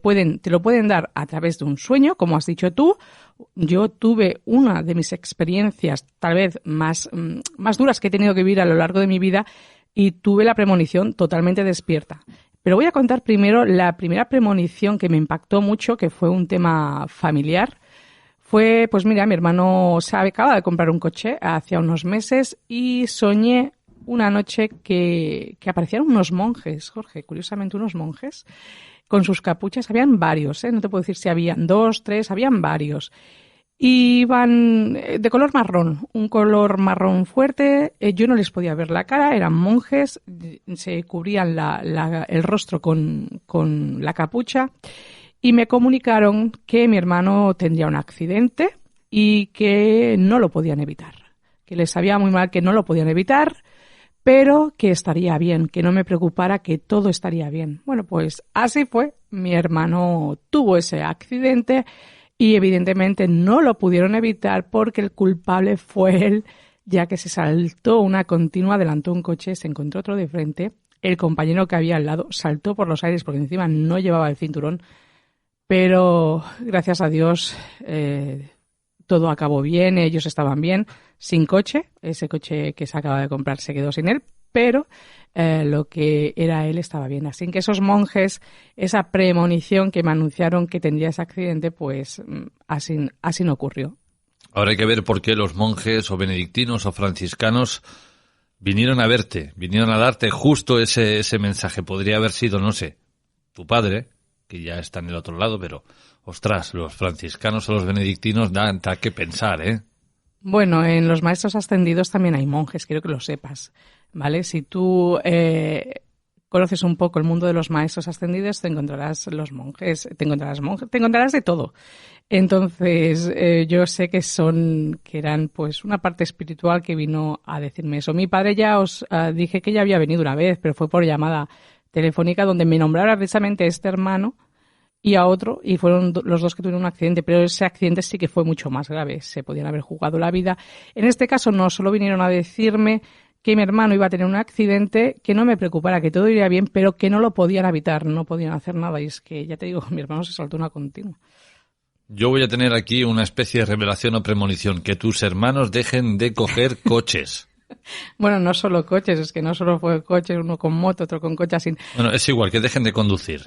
lo pueden dar a través de un sueño, como has dicho tú. Yo tuve una de mis experiencias, tal vez más duras que he tenido que vivir a lo largo de mi vida, y tuve la premonición totalmente despierta. Pero voy a contar primero la primera premonición que me impactó mucho, que fue un tema familiar. Fue, pues mira, mi hermano acaba de comprar un coche hace unos meses y soñé una noche que aparecían unos monjes, Jorge, curiosamente unos monjes, con sus capuchas. Habían varios, no te puedo decir si habían 2, 3, habían varios. Y iban de color marrón, un color marrón fuerte. Yo no les podía ver la cara, eran monjes, se cubrían el rostro con la capucha y me comunicaron que mi hermano tendría un accidente y que no lo podían evitar, que les sabía muy mal que no lo podían evitar, pero que estaría bien, que no me preocupara, que todo estaría bien. Bueno, pues así fue. Mi hermano tuvo ese accidente y evidentemente no lo pudieron evitar porque el culpable fue él, ya que se saltó una continua, adelantó un coche, se encontró otro de frente, el compañero que había al lado saltó por los aires porque encima no llevaba el cinturón, pero gracias a Dios todo acabó bien, ellos estaban bien, sin coche, ese coche que se acaba de comprar se quedó sin él, pero lo que era él estaba bien. Así que esos monjes, esa premonición que me anunciaron que tendría ese accidente, pues así no ocurrió. Ahora hay que ver por qué los monjes o benedictinos o franciscanos vinieron a verte, vinieron a darte justo ese mensaje. Podría haber sido, no sé, tu padre, que ya está en el otro lado, pero, ostras, los franciscanos o los benedictinos dan que pensar, ¿eh? Bueno, en los maestros ascendidos también hay monjes, quiero que lo sepas, ¿vale? Si tú conoces un poco el mundo de los maestros ascendidos, te encontrarás los monjes, te encontrarás de todo. Entonces, yo sé que eran pues una parte espiritual que vino a decirme eso. Mi padre ya os dije que ya había venido una vez, pero fue por llamada telefónica donde me nombrara precisamente este hermano y a otro, y fueron los dos que tuvieron un accidente, pero ese accidente sí que fue mucho más grave, se podían haber jugado la vida. En este caso no solo vinieron a decirme que mi hermano iba a tener un accidente, que no me preocupara, que todo iría bien, pero que no lo podían evitar, no podían hacer nada, y es que, ya te digo, mi hermano se saltó una continua. Yo voy a tener aquí una especie de revelación o premonición, que tus hermanos dejen de coger coches. Bueno, no solo coches, es que no solo fue coches, uno con moto, otro con coche así. Bueno, es igual, que dejen de conducir.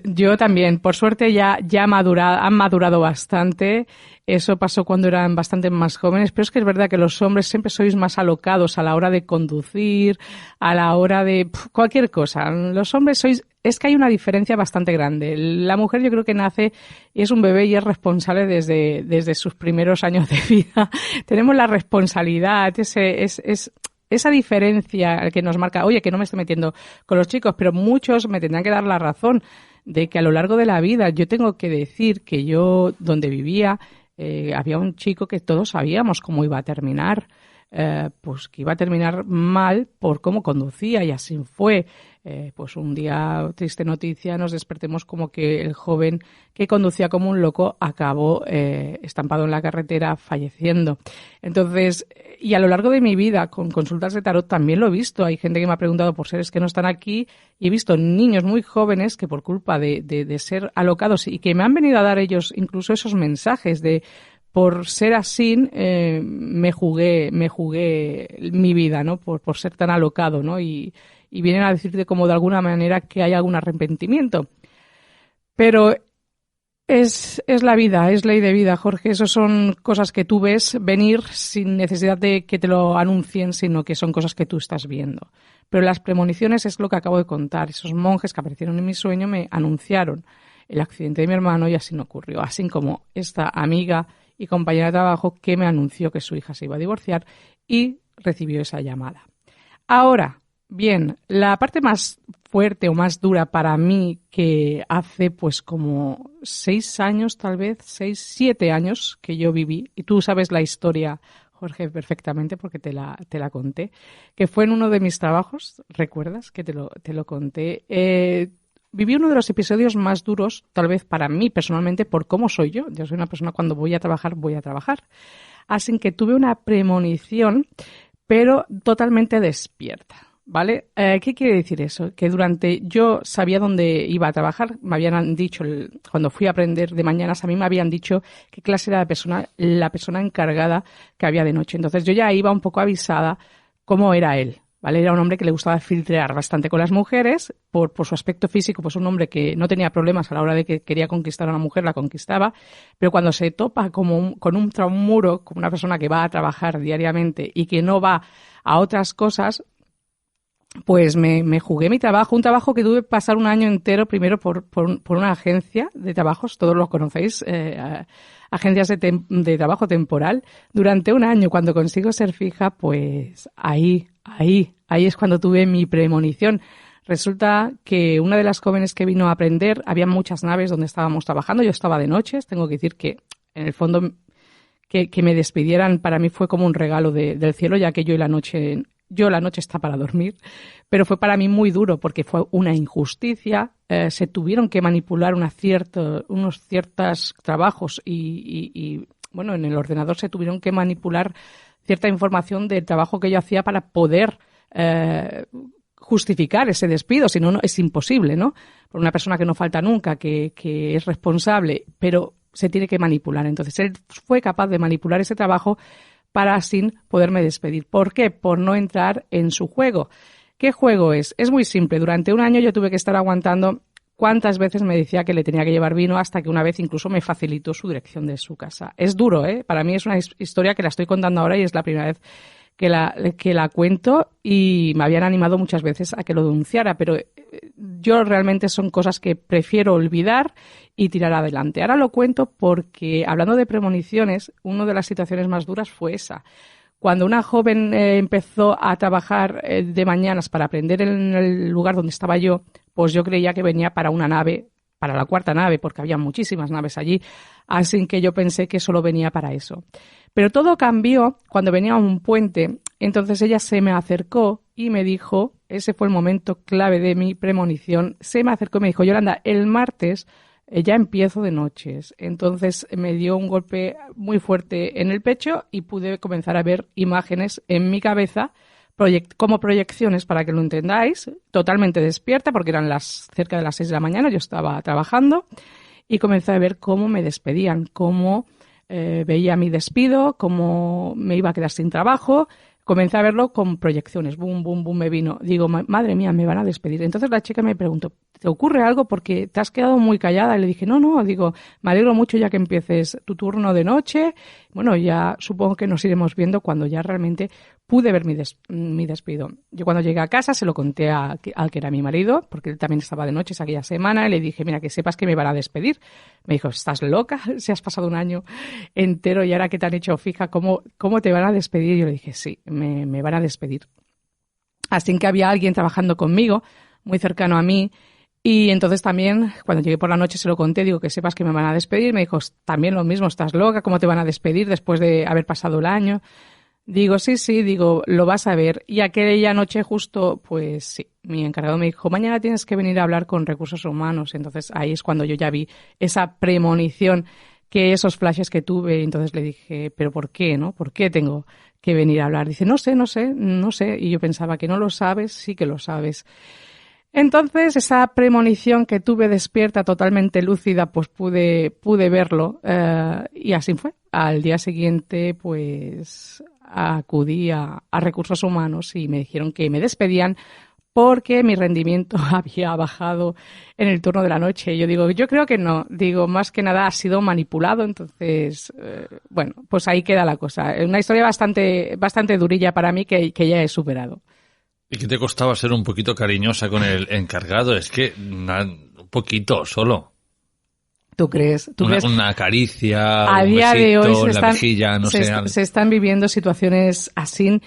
Yo también, por suerte ya han madurado bastante. Eso pasó cuando eran bastante más jóvenes, pero es que es verdad que los hombres siempre sois más alocados a la hora de conducir, a la hora de cualquier cosa. Los hombres es que hay una diferencia bastante grande. La mujer yo creo que nace y es un bebé y es responsable desde sus primeros años de vida. Tenemos la responsabilidad, esa diferencia que nos marca, oye, que no me estoy metiendo con los chicos, pero muchos me tendrán que dar la razón de que a lo largo de la vida yo tengo que decir que yo, donde vivía, había un chico que todos sabíamos cómo iba a terminar, pues que iba a terminar mal por cómo conducía, y así fue. Pues un día, triste noticia, nos despertemos como que el joven que conducía como un loco acabó estampado en la carretera, falleciendo. Entonces, y a lo largo de mi vida, con consultas de tarot también lo he visto. Hay gente que me ha preguntado por seres que no están aquí, y he visto niños muy jóvenes que por culpa de ser alocados, y que me han venido a dar ellos incluso esos mensajes de por ser así, me jugué mi vida, ¿no? Por ser tan alocado, ¿no? Y vienen a decirte como de alguna manera que hay algún arrepentimiento. Pero es la vida, es ley de vida, Jorge. Eso son cosas que tú ves venir sin necesidad de que te lo anuncien, sino que son cosas que tú estás viendo. Pero las premoniciones es lo que acabo de contar. Esos monjes que aparecieron en mi sueño me anunciaron el accidente de mi hermano, y así no ocurrió. Así como esta amiga y compañera de trabajo que me anunció que su hija se iba a divorciar y recibió esa llamada. Ahora, bien, la parte más fuerte o más dura para mí, que hace pues como 6 años, tal vez, 7 años que yo viví, y tú sabes la historia, Jorge, perfectamente porque te la conté, que fue en uno de mis trabajos, ¿recuerdas? Que te lo conté. Viví uno de los episodios más duros, tal vez para mí personalmente, por cómo soy yo. Yo soy una persona, cuando voy a trabajar, voy a trabajar. Así que tuve una premonición, pero totalmente despierta, ¿vale? ¿Qué quiere decir eso? Que yo sabía dónde iba a trabajar. Me habían dicho, cuando fui a aprender de mañanas, a mí me habían dicho qué clase era la persona encargada que había de noche. Entonces yo ya iba un poco avisada cómo era él. ¿Vale? Era un hombre que le gustaba filtrear bastante con las mujeres, por su aspecto físico, pues un hombre que no tenía problemas a la hora de que quería conquistar a una mujer, la conquistaba, pero cuando se topa con un muro, como una persona que va a trabajar diariamente y que no va a otras cosas, pues me jugué mi trabajo, un trabajo que tuve que pasar un año entero, primero por una agencia de trabajos, todos lo conocéis, agencias de trabajo temporal, durante un año. Cuando consigo ser fija, pues ahí es cuando tuve mi premonición. Resulta que una de las jóvenes que vino a aprender, había muchas naves donde estábamos trabajando, yo estaba de noches, tengo que decir que en el fondo que me despidieran para mí fue como un regalo del cielo, ya que la noche está para dormir, pero fue para mí muy duro porque fue una injusticia. Se tuvieron que manipular unos ciertos trabajos y bueno, en el ordenador se tuvieron que manipular cierta información del trabajo que yo hacía para poder justificar ese despido, si no es imposible, ¿no? Por una persona que no falta nunca, que es responsable, pero se tiene que manipular. Entonces él fue capaz de manipular ese trabajo para así poderme despedir. ¿Por qué? Por no entrar en su juego. ¿Qué juego es? Es muy simple. Durante un año yo tuve que estar aguantando cuántas veces me decía que le tenía que llevar vino, hasta que una vez incluso me facilitó su dirección de su casa. Es duro, ¿eh? Para mí es una historia que la estoy contando ahora y es la primera vez que la cuento, y me habían animado muchas veces a que lo denunciara, pero yo realmente son cosas que prefiero olvidar y tirar adelante. Ahora lo cuento porque, hablando de premoniciones, una de las situaciones más duras fue esa. Cuando una joven empezó a trabajar de mañanas para aprender en el lugar donde estaba yo, pues yo creía que venía para una nave, para la 4ª nave, porque había muchísimas naves allí, así que yo pensé que solo venía para eso. Pero todo cambió cuando venía a un puente. Entonces ella se me acercó y me dijo, ese fue el momento clave de mi premonición, se me acercó y me dijo: Yolanda, el martes ya empiezo de noches. Entonces me dio un golpe muy fuerte en el pecho y pude comenzar a ver imágenes en mi cabeza, como proyecciones, para que lo entendáis, totalmente despierta, porque eran cerca de las 6 de la mañana, yo estaba trabajando, y comencé a ver cómo me despedían, cómo veía mi despido, cómo me iba a quedar sin trabajo, Comencé a verlo con proyecciones, boom, boom, boom, me vino. Digo, madre mía, me van a despedir. Entonces la chica me preguntó, ¿te ocurre algo? Porque te has quedado muy callada. Y le dije, no, digo, me alegro mucho ya que empieces tu turno de noche. Bueno, ya supongo que nos iremos viendo cuando ya realmente pude ver mi despido. Yo cuando llegué a casa se lo conté al que era mi marido, porque él también estaba de noches aquella semana, y le dije, mira, que sepas que me van a despedir. Me dijo, ¿estás loca? Si has pasado un año entero y ahora que te han hecho fija, ¿cómo te van a despedir? Yo le dije, sí, me van a despedir. Así que había alguien trabajando conmigo, muy cercano a mí, y entonces también, cuando llegué por la noche se lo conté, digo, que sepas que me van a despedir. Me dijo, también lo mismo, ¿estás loca? ¿Cómo te van a despedir después de haber pasado el año? Digo, sí, digo, lo vas a ver. Y aquella noche justo, pues sí, mi encargado me dijo, mañana tienes que venir a hablar con recursos humanos. Entonces ahí es cuando yo ya vi esa premonición, que esos flashes que tuve. Entonces le dije, ¿pero por qué, no? ¿Por qué tengo que venir a hablar? Dice, no sé. Y yo pensaba que no lo sabes, sí que lo sabes. Entonces, esa premonición que tuve despierta, totalmente lúcida, pues pude verlo, y así fue. Al día siguiente, pues acudí a recursos humanos y me dijeron que me despedían porque mi rendimiento había bajado en el turno de la noche. Yo digo, yo creo que no. Digo, más que nada ha sido manipulado. Entonces, bueno, pues ahí queda la cosa. Es una historia bastante durilla para mí que ya he superado. ¿Y qué te costaba ser un poquito cariñosa con el encargado? Es que un poquito solo. ¿Tú crees? Una caricia, a un día besito de hoy en la mejilla, no sé. Se están viviendo situaciones así.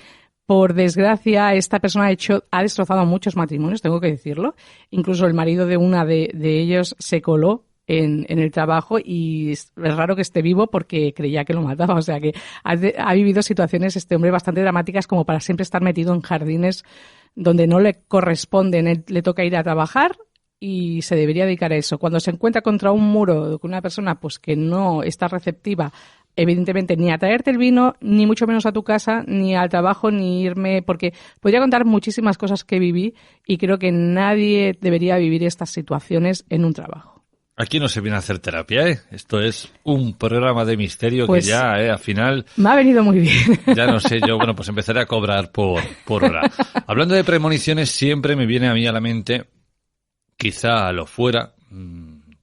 Por desgracia, esta persona ha destrozado muchos matrimonios, tengo que decirlo. Incluso el marido de una de ellos se coló en el trabajo y es raro que esté vivo porque creía que lo mataba. O sea que ha vivido situaciones este hombre bastante dramáticas como para siempre estar metido en jardines donde no le corresponden. Le toca ir a trabajar y se debería dedicar a eso. Cuando se encuentra contra un muro con una persona pues que no está receptiva, evidentemente ni a traerte el vino, ni mucho menos a tu casa, ni al trabajo, ni irme, porque podría contar muchísimas cosas que viví y creo que nadie debería vivir estas situaciones en un trabajo. Aquí no se viene a hacer terapia, ¿eh? Esto es un programa de misterio pues que ya, al final... Me ha venido muy bien. Ya no sé, yo, bueno, pues empezaré a cobrar por hora. Hablando de premoniciones, siempre me viene a mí a la mente, quizá lo fuera,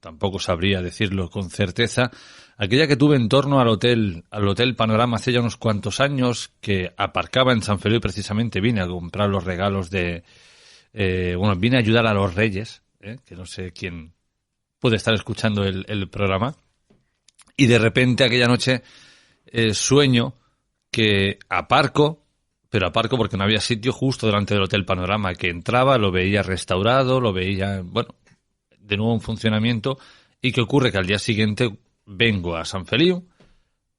tampoco sabría decirlo con certeza, aquella que tuve en torno al hotel Panorama hace ya unos cuantos años, que aparcaba en San Feliu y precisamente vine a comprar los regalos vine a ayudar a los Reyes, que no sé quién puede estar escuchando el programa, y de repente aquella noche sueño que aparco porque no había sitio justo delante del Hotel Panorama, que entraba, lo veía restaurado, lo veía, bueno, de nuevo en funcionamiento, y que ocurre que al día siguiente vengo a San Feliu,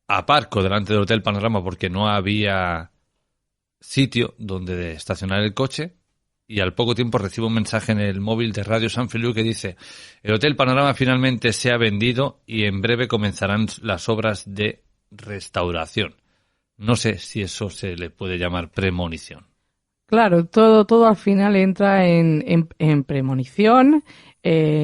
aparco delante del Hotel Panorama porque no había sitio donde estacionar el coche, y al poco tiempo recibo un mensaje en el móvil de Radio San Feliu que dice: el Hotel Panorama finalmente se ha vendido y en breve comenzarán las obras de restauración. No sé si eso se le puede llamar premonición. Claro, todo al final entra en premonición.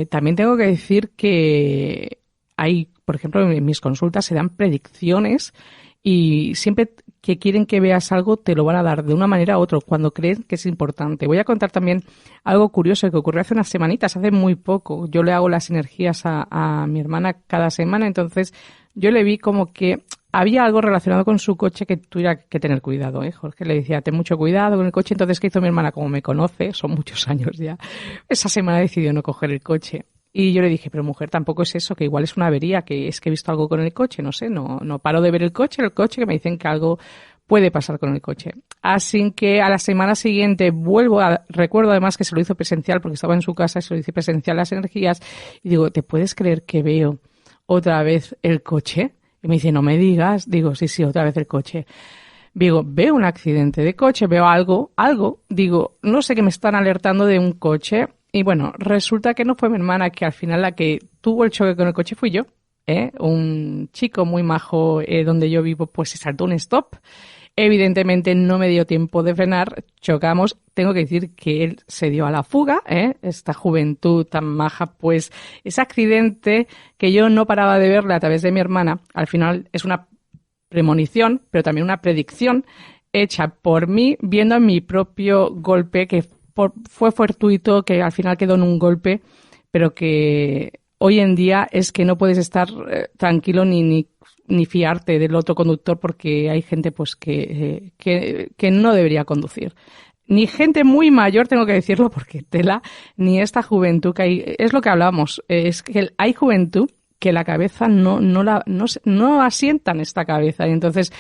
También tengo que decir que hay, por ejemplo, en mis consultas se dan predicciones y siempre que quieren que veas algo te lo van a dar de una manera u otra cuando creen que es importante. Voy a contar también algo curioso que ocurrió hace unas semanitas, hace muy poco. Yo le hago las energías a mi hermana cada semana, entonces yo le vi como que había algo relacionado con su coche que tuviera que tener cuidado, Jorge le decía, ten mucho cuidado con el coche. Entonces, ¿qué hizo mi hermana? Como me conoce, son muchos años ya, esa semana decidió no coger el coche. Y yo le dije, pero mujer, tampoco es eso, que igual es una avería, que es que he visto algo con el coche, no sé, no paro de ver el coche que me dicen que algo puede pasar con el coche. Así que a la semana siguiente recuerdo además que se lo hizo presencial porque estaba en su casa y se lo hice presencial las energías y digo, ¿te puedes creer que veo otra vez el coche? Y me dice, no me digas. Digo, sí, otra vez el coche. Digo, veo un accidente de coche, veo algo. Digo, no sé, que me están alertando de un coche. Y bueno, resulta que no fue mi hermana, que al final la que tuvo el choque con el coche fui yo. Un chico muy majo donde yo vivo, pues se saltó un stop. Evidentemente no me dio tiempo de frenar, chocamos. Tengo que decir que él se dio a la fuga, esta juventud tan maja, pues ese accidente que yo no paraba de verle a través de mi hermana, al final es una premonición, pero también una predicción. hecha por mí, viendo mi propio golpe, que fue fortuito, que al final quedó en un golpe, pero que hoy en día es que no puedes estar tranquilo ni fiarte del otro conductor, porque hay gente pues que no debería conducir. Ni gente muy mayor, tengo que decirlo, porque tela, ni esta juventud que hay. Es lo que hablamos, es que hay juventud que la cabeza no asientan esta cabeza. Y entonces,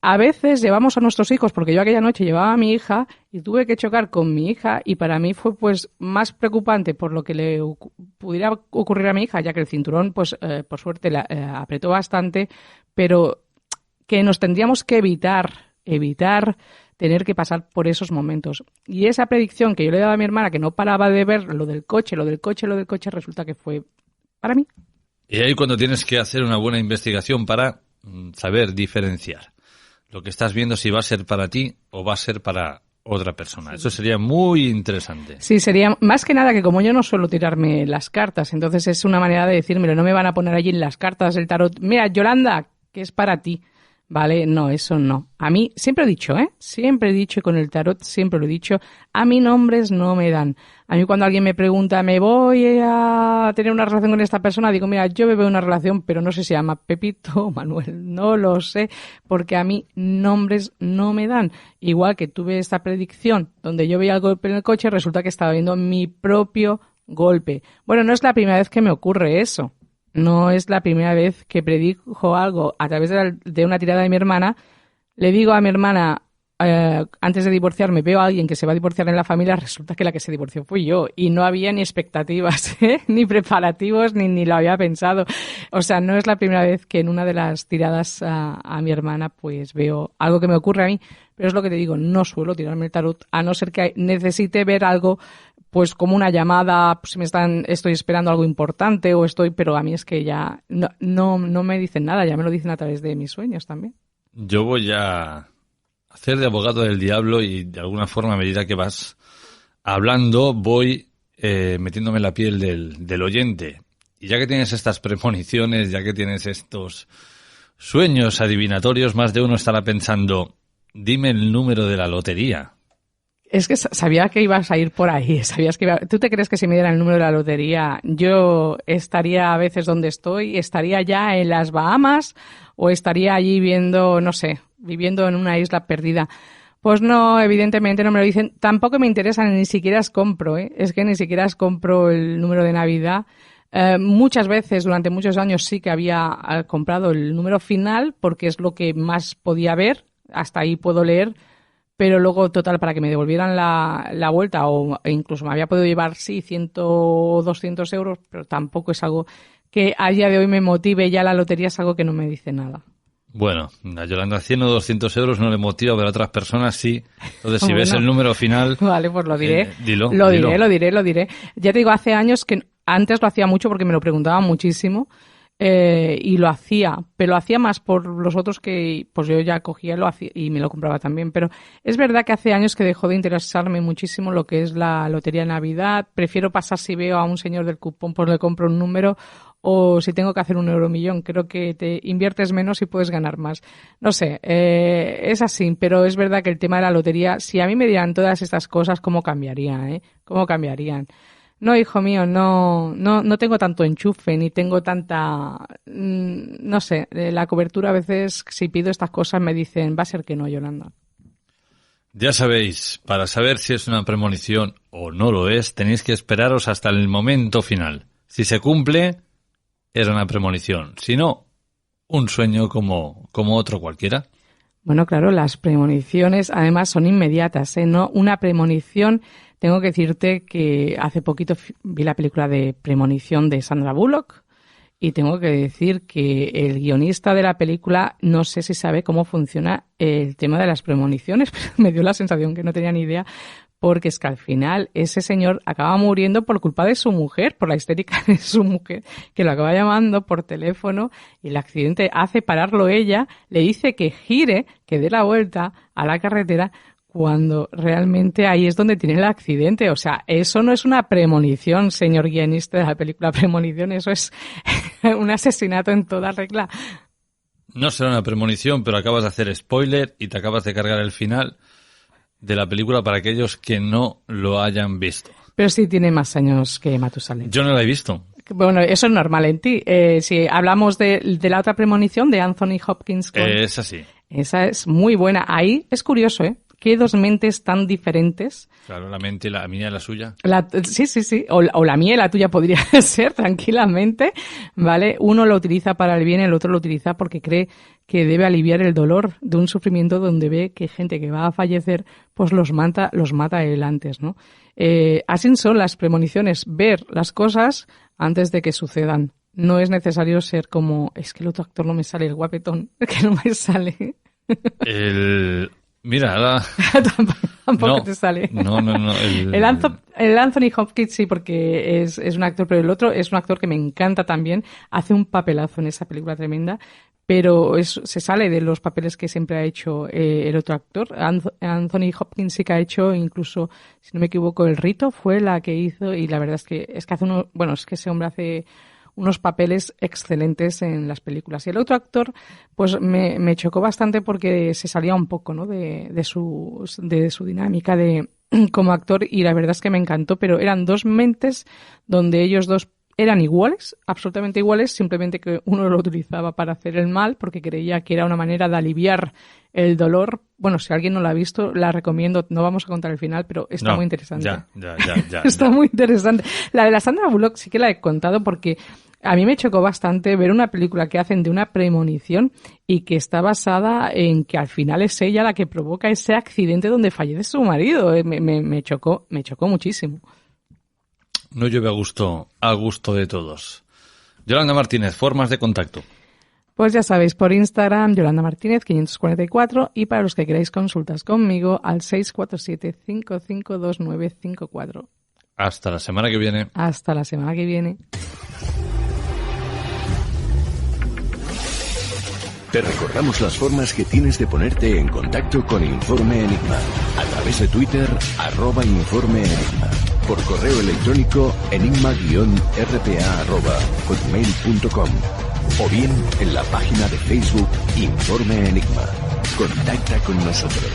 a veces llevamos a nuestros hijos, porque yo aquella noche llevaba a mi hija y tuve que chocar con mi hija, y para mí fue pues más preocupante por lo que le pudiera ocurrir a mi hija, ya que el cinturón pues por suerte la apretó bastante, pero que nos tendríamos que evitar tener que pasar por esos momentos. Y esa predicción que yo le daba a mi hermana, que no paraba de ver lo del coche, resulta que fue para mí. Y ahí cuando tienes que hacer una buena investigación para saber diferenciar lo que estás viendo, si va a ser para ti o va a ser para otra persona. Eso sería muy interesante. Sí, sería más que nada que como yo no suelo tirarme las cartas, entonces es una manera de decírmelo. No me van a poner allí en las cartas del tarot, mira, Yolanda, que es para ti. Vale, no, eso no. A mí, siempre he dicho, y con el tarot siempre lo he dicho, a mí nombres no me dan. A mí cuando alguien me pregunta, ¿me voy a tener una relación con esta persona? Digo, mira, yo me veo una relación, pero no sé si se llama Pepito o Manuel, no lo sé, porque a mí nombres no me dan. Igual que tuve esta predicción donde yo veía el golpe en el coche, resulta que estaba viendo mi propio golpe. Bueno, no es la primera vez que me ocurre eso. No es la primera vez que predijo algo a través de una tirada de mi hermana. Le digo a mi hermana, antes de divorciarme, veo a alguien que se va a divorciar en la familia, resulta que la que se divorció fui yo. Y no había ni expectativas, ni preparativos, ni lo había pensado. O sea, no es la primera vez que en una de las tiradas a mi hermana pues veo algo que me ocurre a mí. Pero es lo que te digo, no suelo tirarme el tarot, a no ser que necesite ver algo pues como una llamada, pues estoy esperando algo importante pero a mí es que ya no me dicen nada, ya me lo dicen a través de mis sueños también. Yo voy a hacer de abogado del diablo y de alguna forma, a medida que vas hablando, voy metiéndome en la piel del oyente. Y ya que tienes estas premoniciones, ya que tienes estos sueños adivinatorios, más de uno estará pensando, dime el número de la lotería. Es que sabía que ibas a ir por ahí, ¿Tú te crees que si me dieran el número de la lotería yo estaría a veces donde estoy? ¿Estaría ya en las Bahamas o estaría allí viviendo en una isla perdida? Pues no, evidentemente no me lo dicen. Tampoco me interesa, ni siquiera compro, Es que ni siquiera compro el número de Navidad. Muchas veces, durante muchos años, sí que había comprado el número final porque es lo que más podía ver, hasta ahí puedo leer. Pero luego, total, para que me devolvieran la vuelta, e incluso me había podido llevar, 100 o 200 euros, pero tampoco es algo que a día de hoy me motive. Ya la lotería es algo que no me dice nada. Bueno, a Yolanda 100 o 200 euros no le motiva, pero a otras personas sí. Entonces, si ves el número final... Vale, pues lo diré. Dilo. Lo diré. Ya te digo, hace años que antes lo hacía mucho porque me lo preguntaban muchísimo. Y lo hacía, pero lo hacía más por los otros que pues yo ya cogía lo hacía y me lo compraba también. Pero es verdad que hace años que dejó de interesarme muchísimo lo que es la lotería de Navidad. Prefiero pasar, si veo a un señor del cupón, pues le compro un número, o si tengo que hacer un euromillón, creo que te inviertes menos y puedes ganar más. No sé, es así, pero es verdad que el tema de la lotería, si a mí me dieran todas estas cosas, ¿cómo cambiarían? ¿Cómo cambiarían? No, hijo mío, no tengo tanto enchufe, ni tengo tanta, no sé, la cobertura a veces, si pido estas cosas me dicen, va a ser que no, Yolanda. Ya sabéis, para saber si es una premonición o no lo es, tenéis que esperaros hasta el momento final. Si se cumple, era una premonición. Si no, un sueño como otro cualquiera. Bueno, claro, las premoniciones además son inmediatas, ¿no? Una premonición, tengo que decirte que hace poquito vi la película de Premonición de Sandra Bullock y tengo que decir que el guionista de la película no sé si sabe cómo funciona el tema de las premoniciones, pero me dio la sensación que no tenía ni idea, porque es que al final ese señor acaba muriendo por culpa de su mujer, por la histérica de su mujer, que lo acaba llamando por teléfono y el accidente hace pararlo ella, le dice que gire, que dé la vuelta a la carretera, cuando realmente ahí es donde tiene el accidente. O sea, eso no es una premonición, señor guionista de la película Premonición, eso es un asesinato en toda regla. No será una premonición, pero acabas de hacer spoiler y te acabas de cargar el final de la película para aquellos que no lo hayan visto. Pero sí tiene más años que Matusalén. Yo no la he visto. Bueno, eso es normal en ti. Si hablamos de la otra premonición de Anthony Hopkins. Es así. Esa es muy buena. Ahí es curioso, ¿eh? Qué dos mentes tan diferentes. Claro, la mente, la mía y la suya. Sí. O la mía y la tuya podría ser, tranquilamente, ¿vale? Uno lo utiliza para el bien, el otro lo utiliza porque cree que debe aliviar el dolor de un sufrimiento donde ve que gente que va a fallecer, pues los mata él antes, ¿no? Así son las premoniciones, ver las cosas antes de que sucedan. No es necesario ser como, es que el otro actor no me sale, el guapetón, que no me sale. Mira, tampoco te sale. No. El Anthony Hopkins sí, porque es un actor, pero el otro es un actor que me encanta también. Hace un papelazo en esa película tremenda, pero se sale de los papeles que siempre ha hecho el otro actor. Anthony Hopkins sí que ha hecho, incluso, si no me equivoco, El Rito fue la que hizo, y la verdad es que hace es que ese hombre hace unos papeles excelentes en las películas. Y el otro actor, pues me chocó bastante porque se salía un poco, ¿no? de su dinámica como actor, y la verdad es que me encantó, pero eran dos mentes donde ellos dos eran iguales, absolutamente iguales, simplemente que uno lo utilizaba para hacer el mal porque creía que era una manera de aliviar el dolor. Bueno, si alguien no la ha visto, la recomiendo. No vamos a contar el final, pero está muy interesante. Ya. Está muy interesante. La de la Sandra Bullock sí que la he contado porque a mí me chocó bastante ver una película que hacen de una premonición y que está basada en que al final es ella la que provoca ese accidente donde fallece su marido. Me chocó muchísimo. No llueve a gusto de todos. Yolanda Martínez, formas de contacto. Pues ya sabéis, por Instagram, Yolanda Martínez 544, y para los que queráis consultas conmigo, al 647-552954. Hasta la semana que viene. Hasta la semana que viene. Te recordamos las formas que tienes de ponerte en contacto con Informe Enigma. A través de Twitter, @Informe Enigma. Por correo electrónico, enigma-rpa@hotmail.com. O bien en la página de Facebook Informe Enigma. Contacta con nosotros.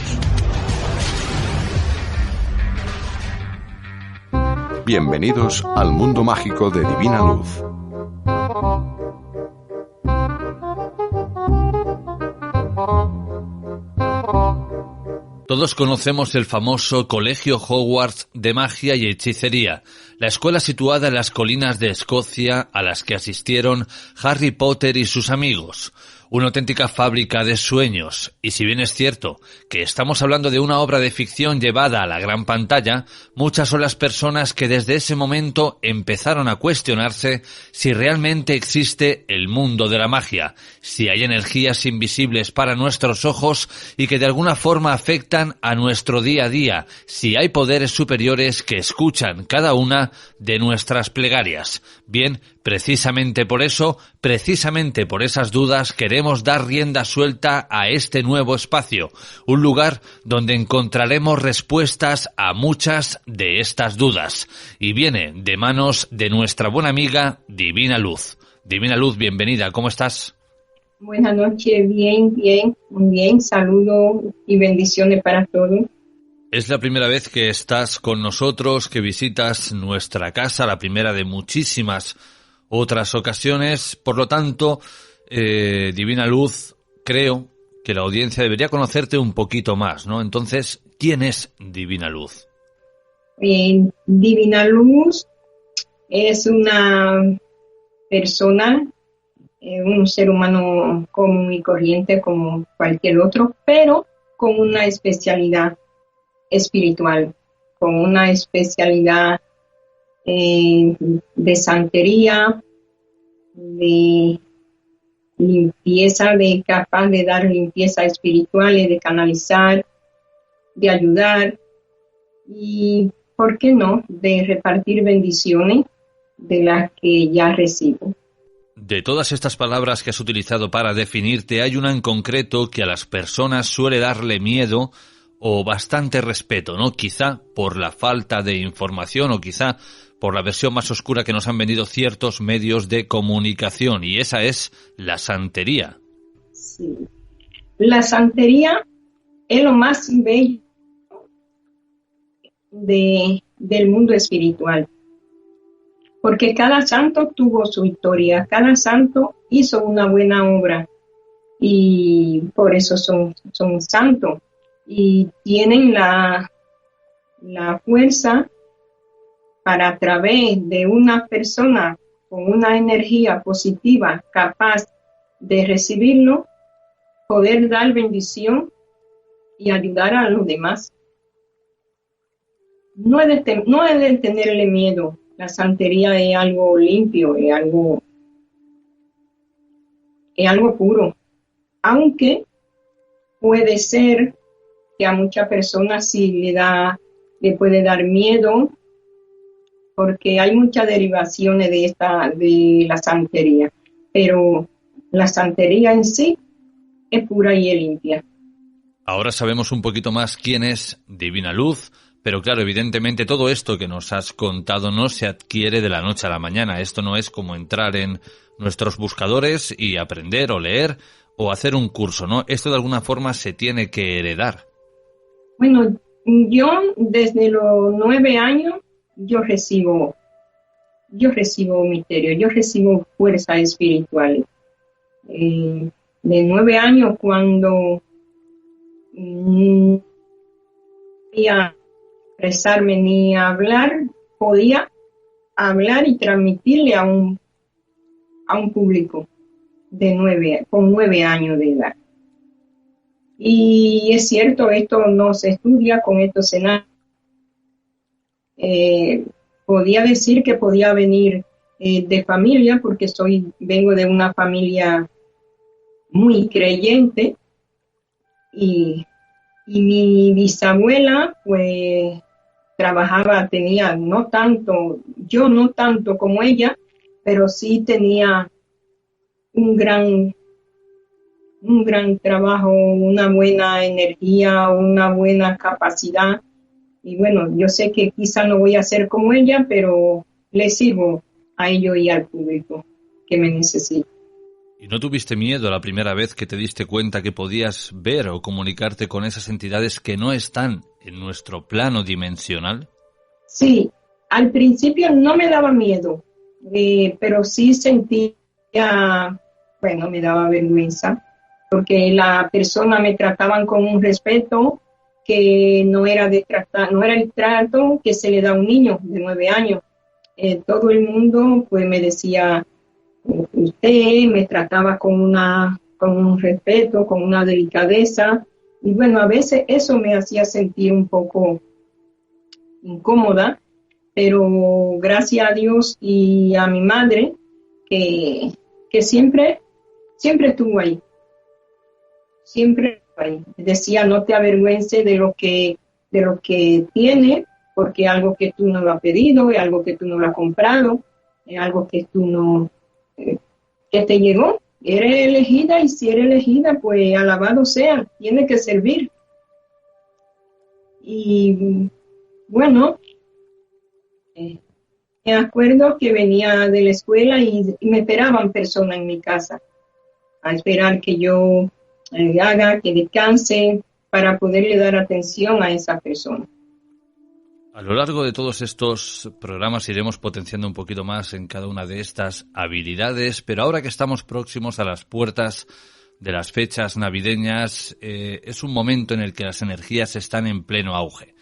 Bienvenidos al mundo mágico de Divina Luz. Todos conocemos el famoso Colegio Hogwarts de Magia y Hechicería, la escuela situada en las colinas de Escocia a las que asistieron Harry Potter y sus amigos. Una auténtica fábrica de sueños, y si bien es cierto que estamos hablando de una obra de ficción llevada a la gran pantalla, muchas son las personas que desde ese momento empezaron a cuestionarse si realmente existe el mundo de la magia, si hay energías invisibles para nuestros ojos y que de alguna forma afectan a nuestro día a día, si hay poderes superiores que escuchan cada una de nuestras plegarias. Bien, precisamente por eso, precisamente por esas dudas, queremos dar rienda suelta a este nuevo espacio, un lugar donde encontraremos respuestas a muchas de estas dudas, y viene de manos de nuestra buena amiga Divina Luz. Divina Luz, bienvenida, ¿cómo estás? Buenas noches, muy bien, saludos y bendiciones para todos. Es la primera vez que estás con nosotros, que visitas nuestra casa, la primera de muchísimas otras ocasiones. Por lo tanto, Divina Luz, creo que la audiencia debería conocerte un poquito más, ¿no? Entonces, ¿quién es Divina Luz? Divina Luz es una persona, un ser humano común y corriente como cualquier otro, pero con una especialidad espiritual, con una especialidad de santería, de limpieza, de capaz de dar limpieza espiritual, de canalizar, de ayudar y, ¿por qué no?, de repartir bendiciones de las que ya recibo. De todas estas palabras que has utilizado para definirte, hay una en concreto que a las personas suele darle miedo o bastante respeto, ¿no? Quizá por la falta de información o quizá por la versión más oscura que nos han vendido ciertos medios de comunicación, y esa es la santería. Sí. La santería es lo más bello del mundo espiritual, porque cada santo tuvo su historia, cada santo hizo una buena obra y por eso son santos y tienen la fuerza para, a través de una persona con una energía positiva capaz de recibirlo, poder dar bendición y ayudar a los demás. No es de tenerle miedo. La santería es algo limpio, es algo puro. Aunque puede ser que a muchas personas sí le puede dar miedo, porque hay muchas derivaciones de la santería, pero la santería en sí es pura y es limpia. Ahora sabemos un poquito más quién es Divina Luz, pero claro, evidentemente todo esto que nos has contado no se adquiere de la noche a la mañana. Esto no es como entrar en nuestros buscadores y aprender o leer o hacer un curso, ¿no? Esto de alguna forma se tiene que heredar. Bueno, yo desde los 9 años yo recibo misterio, yo recibo fuerza espiritual. De 9 años, cuando no podía expresarme ni hablar, podía hablar y transmitirle a un público con 9 años de edad. Y es cierto, esto no se estudia, con esto se nace. Podía decir que podía venir de familia, porque vengo de una familia muy creyente, y mi bisabuela pues tenía no tanto como ella, pero sí tenía un gran trabajo, una buena energía, una buena capacidad. Y bueno, yo sé que quizá no voy a ser como ella, pero le sirvo a ellos y al público que me necesita. ¿Y no tuviste miedo la primera vez que te diste cuenta que podías ver o comunicarte con esas entidades que no están en nuestro plano dimensional? Sí, al principio no me daba miedo, pero sí sentía, me daba vergüenza, porque la persona me trataban con un respeto que no era el trato que se le da a un niño de 9 años. Todo el mundo pues me decía, usted me trataba con un respeto, con una delicadeza, y bueno, a veces eso me hacía sentir un poco incómoda, pero gracias a Dios y a mi madre, que siempre estuvo ahí. Siempre ahí. Decía, no te avergüences de lo que tienes, porque es algo que tú no lo has pedido, es algo que tú no lo has comprado, es algo que tú no, que te llegó. Eres elegida, y si eres elegida, pues alabado sea, tiene que servir. Y bueno, me acuerdo que venía de la escuela y me esperaban personas en mi casa a esperar que yo que descanse, para poderle dar atención a esa persona. A lo largo de todos estos programas iremos potenciando un poquito más en cada una de estas habilidades, pero ahora que estamos próximos a las puertas de las fechas navideñas, es un momento en el que las energías están en pleno auge.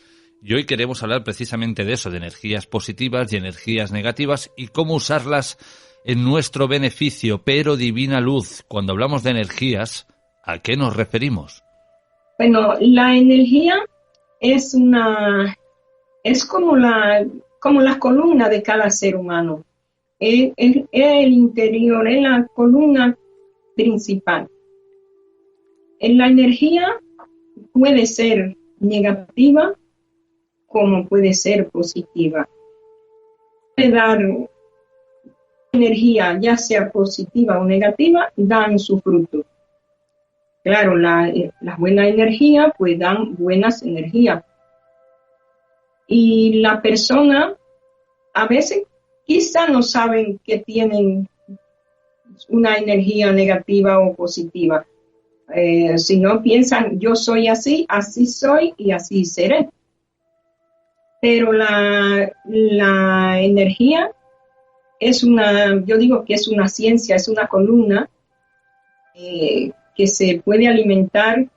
Y hoy queremos hablar precisamente de eso, de energías positivas y energías negativas y cómo usarlas en nuestro beneficio. Pero Divina Luz, cuando hablamos de energías, ¿a qué nos referimos? Bueno, la energía es como la columna de cada ser humano. Es el interior, es la columna principal. La energía puede ser negativa como puede ser positiva. Puede dar energía, ya sea positiva o negativa, dan su fruto. Claro, las buenas energías pues dan buenas energías. Y la persona a veces quizá no saben que tienen una energía negativa o positiva, Si no piensan, yo soy así, así soy y así seré. Pero la energía yo digo que es una ciencia, es una columna que se puede alimentar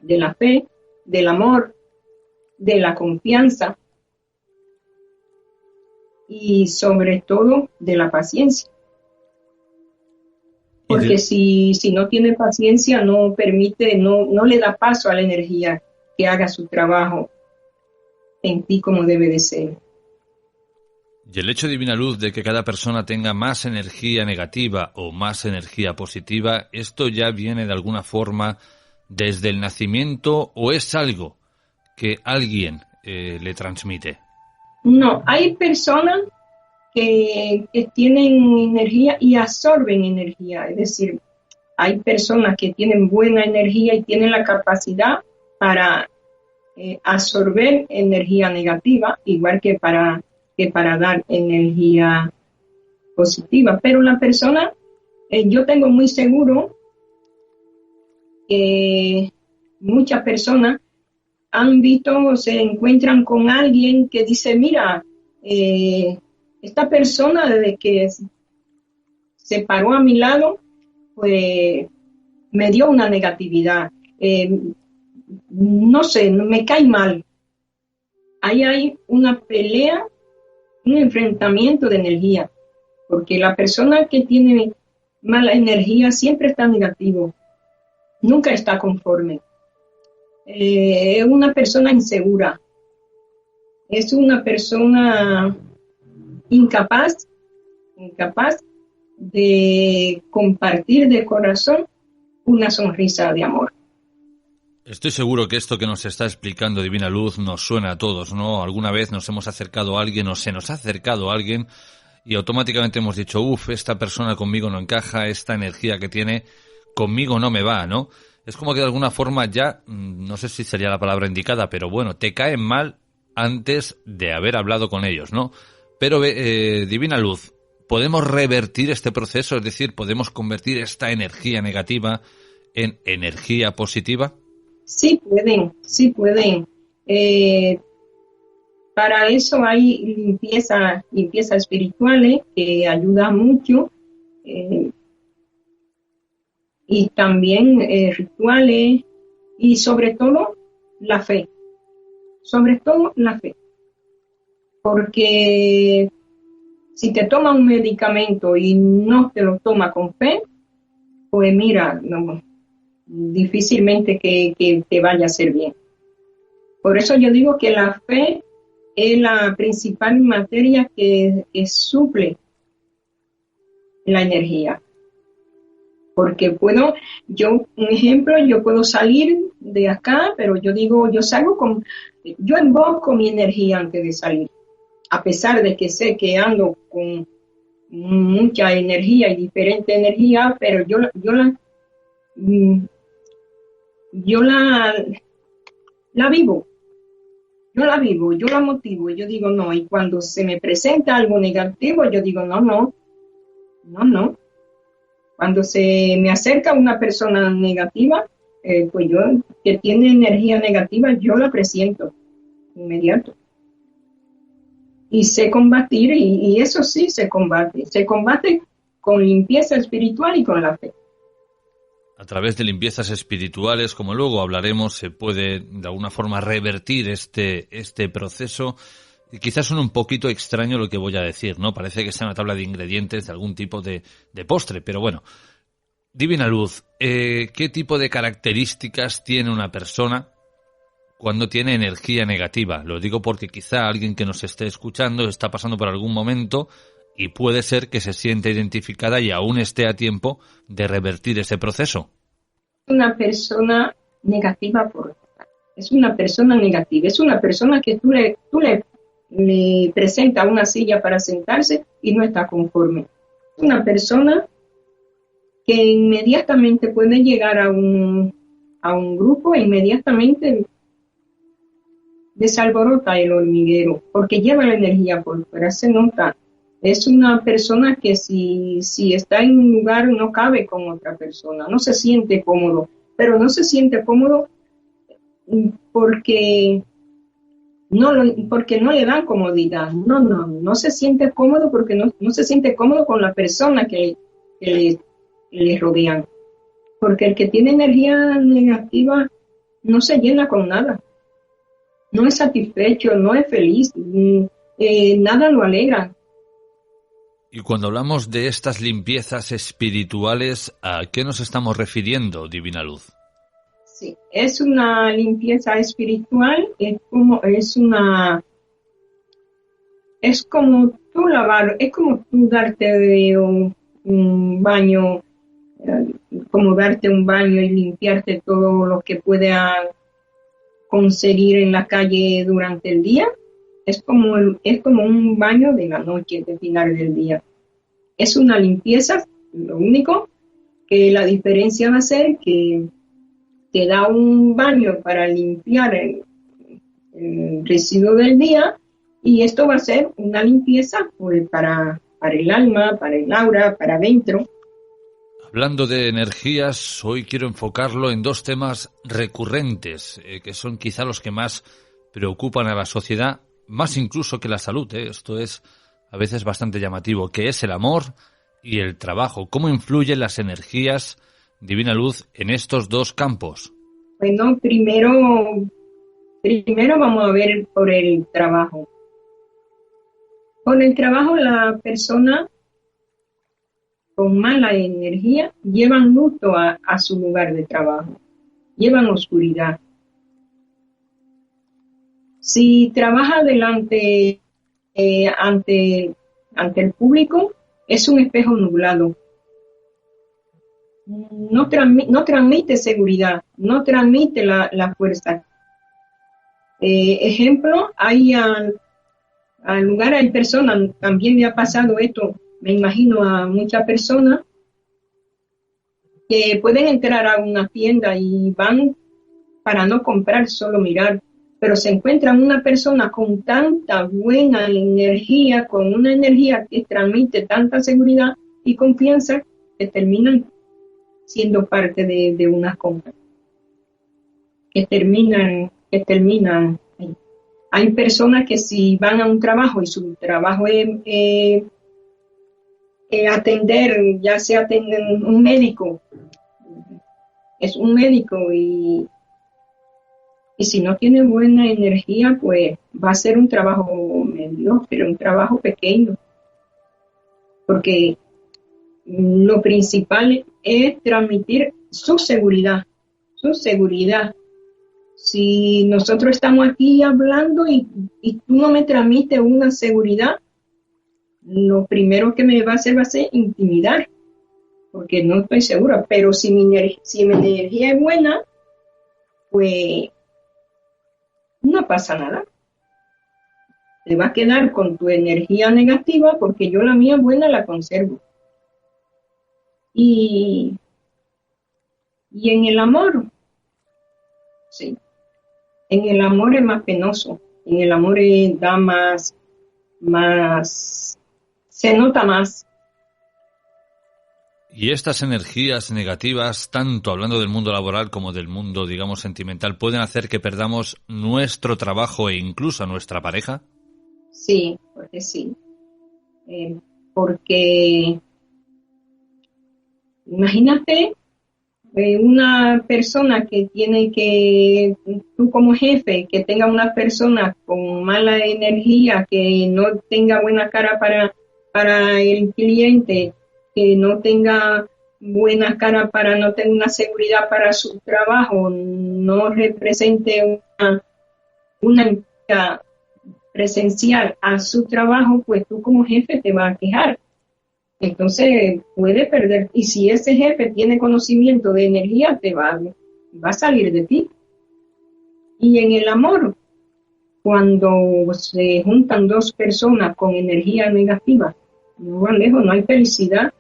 de la fe, del amor, de la confianza y sobre todo de la paciencia. Porque si no tiene paciencia, no permite, no le da paso a la energía que haga su trabajo en ti como debe de ser. Y el hecho, Divina Luz, de que cada persona tenga más energía negativa o más energía positiva, ¿esto ya viene de alguna forma desde el nacimiento o es algo que alguien le transmite? No, hay personas que tienen energía y absorben energía. Es decir, hay personas que tienen buena energía y tienen la capacidad para absorber energía negativa, igual que para dar energía positiva. Pero la persona, yo tengo muy seguro que muchas personas han visto o se encuentran con alguien que dice, mira, esta persona desde que se paró a mi lado, pues me dio una negatividad. No sé, me cae mal. Ahí hay una pelea, un enfrentamiento de energía, porque la persona que tiene mala energía siempre está negativo, nunca está conforme. Es una persona insegura, es una persona incapaz de compartir de corazón una sonrisa de amor. Estoy seguro que esto que nos está explicando Divina Luz nos suena a todos, ¿no? Alguna vez nos hemos acercado a alguien o se nos ha acercado a alguien y automáticamente hemos dicho, esta persona conmigo no encaja, esta energía que tiene conmigo no me va, ¿no? Es como que de alguna forma ya, no sé si sería la palabra indicada, pero bueno, te caen mal antes de haber hablado con ellos, ¿no? Pero, Divina Luz, ¿podemos revertir este proceso? Es decir, ¿podemos convertir esta energía negativa en energía positiva? Sí pueden. Para eso hay limpieza espirituales que ayuda mucho, y también rituales, y sobre todo la fe. Porque si te tomas un medicamento y no te lo tomas con fe, pues mira, difícilmente que te vaya a hacer bien. Por eso yo digo que la fe es la principal materia que suple la energía. Porque un ejemplo, yo puedo salir de acá, pero yo digo, yo invoco mi energía antes de salir. A pesar de que sé que ando con mucha energía y diferente energía, pero yo la vivo, yo la motivo, y yo digo no, y cuando se me presenta algo negativo, yo digo no. Cuando se me acerca una persona negativa, pues yo, que tiene energía negativa, yo la presiento inmediato. Y sé combatir, y eso sí se combate con limpieza espiritual y con la fe. A través de limpiezas espirituales, como luego hablaremos, se puede de alguna forma revertir este proceso. Y quizás suene un poquito extraño lo que voy a decir, ¿no? Parece que sea una tabla de ingredientes de algún tipo de postre, pero bueno. Divina Luz, ¿qué tipo de características tiene una persona cuando tiene energía negativa? Lo digo porque quizá alguien que nos esté escuchando está pasando por algún momento y puede ser que se sienta identificada y aún esté a tiempo de revertir ese proceso. Una persona negativa es una persona negativa, es una persona que tú le presenta una silla para sentarse y no está conforme. Es una persona que inmediatamente puede llegar a un grupo e inmediatamente desalborota el hormiguero, porque lleva la energía por fuera, se nota. Es una persona que si está en un lugar no cabe con otra persona, no se siente cómodo. pero no se siente cómodo porque no le dan comodidad. No se siente cómodo porque no se siente cómodo con la persona que le rodean. Porque el que tiene energía negativa no se llena con nada. No es satisfecho, no es feliz, nada lo alegra. Y cuando hablamos de estas limpiezas espirituales, ¿a qué nos estamos refiriendo, Divina Luz? Sí, es una limpieza espiritual, es como tú lavar, es como tú darte un baño, como darte un baño y limpiarte todo lo que pueda conseguir en la calle durante el día. Es como un baño de la noche, de final del día. Es una limpieza, lo único que la diferencia va a ser que te da un baño para limpiar el residuo del día, y esto va a ser una limpieza pues, para el alma, para el aura, para adentro. Hablando de energías, hoy quiero enfocarlo en dos temas recurrentes, que son quizá los que más preocupan a la sociedad, más incluso que la salud. Esto es a veces bastante llamativo, que es el amor y el trabajo. ¿Cómo influyen las energías, Divina Luz, en estos dos campos? Bueno, primero vamos a ver por el trabajo. Con el trabajo, la persona con mala energía llevan luto a su lugar de trabajo, llevan oscuridad. Si trabaja ante el público, es un espejo nublado. No transmite seguridad, no transmite la fuerza. Ejemplo, al lugar hay personas, también me ha pasado esto, me imagino a muchas personas que pueden entrar a una tienda y van para no comprar, solo mirar, pero se encuentran una persona con tanta buena energía, con una energía que transmite tanta seguridad y confianza, que terminan siendo parte de una compra, que terminan. Hay personas que si van a un trabajo y su trabajo es atender, ya sea atender un médico, es un médico y si no tiene buena energía, pues va a ser un trabajo mediocre, un trabajo pequeño, porque lo principal es transmitir su seguridad. Si nosotros estamos aquí hablando y tú no me transmites una seguridad, lo primero que me va a hacer intimidar, porque no estoy segura. Pero si mi energía es buena, pues no pasa nada. Te va a quedar con tu energía negativa, porque yo la mía buena la conservo. Y en el amor, sí, en el amor es más penoso, en el amor da más, se nota más. Y estas energías negativas, tanto hablando del mundo laboral como del mundo, digamos, sentimental, ¿pueden hacer que perdamos nuestro trabajo e incluso a nuestra pareja? Sí, porque sí. Porque imagínate una persona que tú como jefe, que tenga una persona con mala energía, que no tenga buena cara para el cliente, que no tenga buena cara no tenga una seguridad para su trabajo, no represente una presencial a su trabajo, pues tú como jefe te vas a quejar. Entonces puede perder, y si ese jefe tiene conocimiento de energía, va a salir de ti. Y en el amor, cuando se juntan dos personas con energía negativa, no van lejos, no hay felicidad.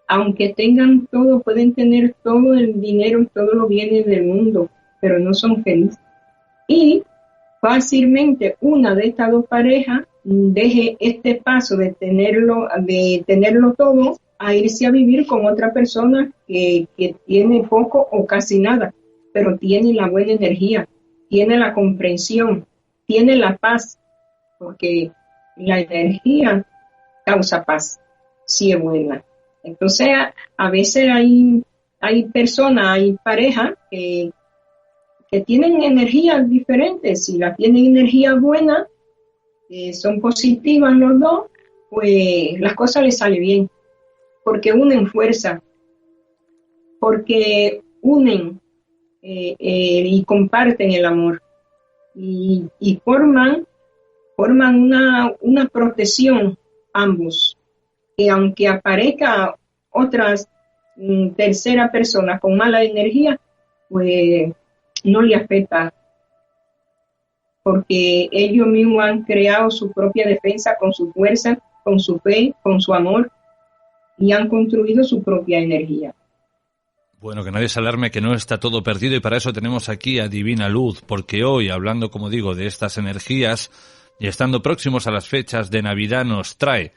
Aunque tengan todo, pueden tener todo el dinero y todos los bienes del mundo, pero no son felices. Y fácilmente una de estas dos parejas deje este paso de tenerlo todo a irse a vivir con otra persona que tiene poco o casi nada, pero tiene la buena energía, tiene la comprensión, tiene la paz, porque la energía causa paz, si es buena. Entonces, a veces hay personas, hay parejas que tienen energías diferentes. Si la tienen energía buena, son positivas los dos, pues las cosas les salen bien, porque unen fuerza, porque unen y comparten el amor y forman una protección ambos, que aunque aparezca otras tercera persona con mala energía, pues no le afecta, porque ellos mismos han creado su propia defensa con su fuerza, con su fe, con su amor, y han construido su propia energía. Bueno, que nadie se alarme, que no está todo perdido, y para eso tenemos aquí a Divina Luz, porque hoy, hablando, como digo, de estas energías y estando próximos a las fechas de Navidad, nos trae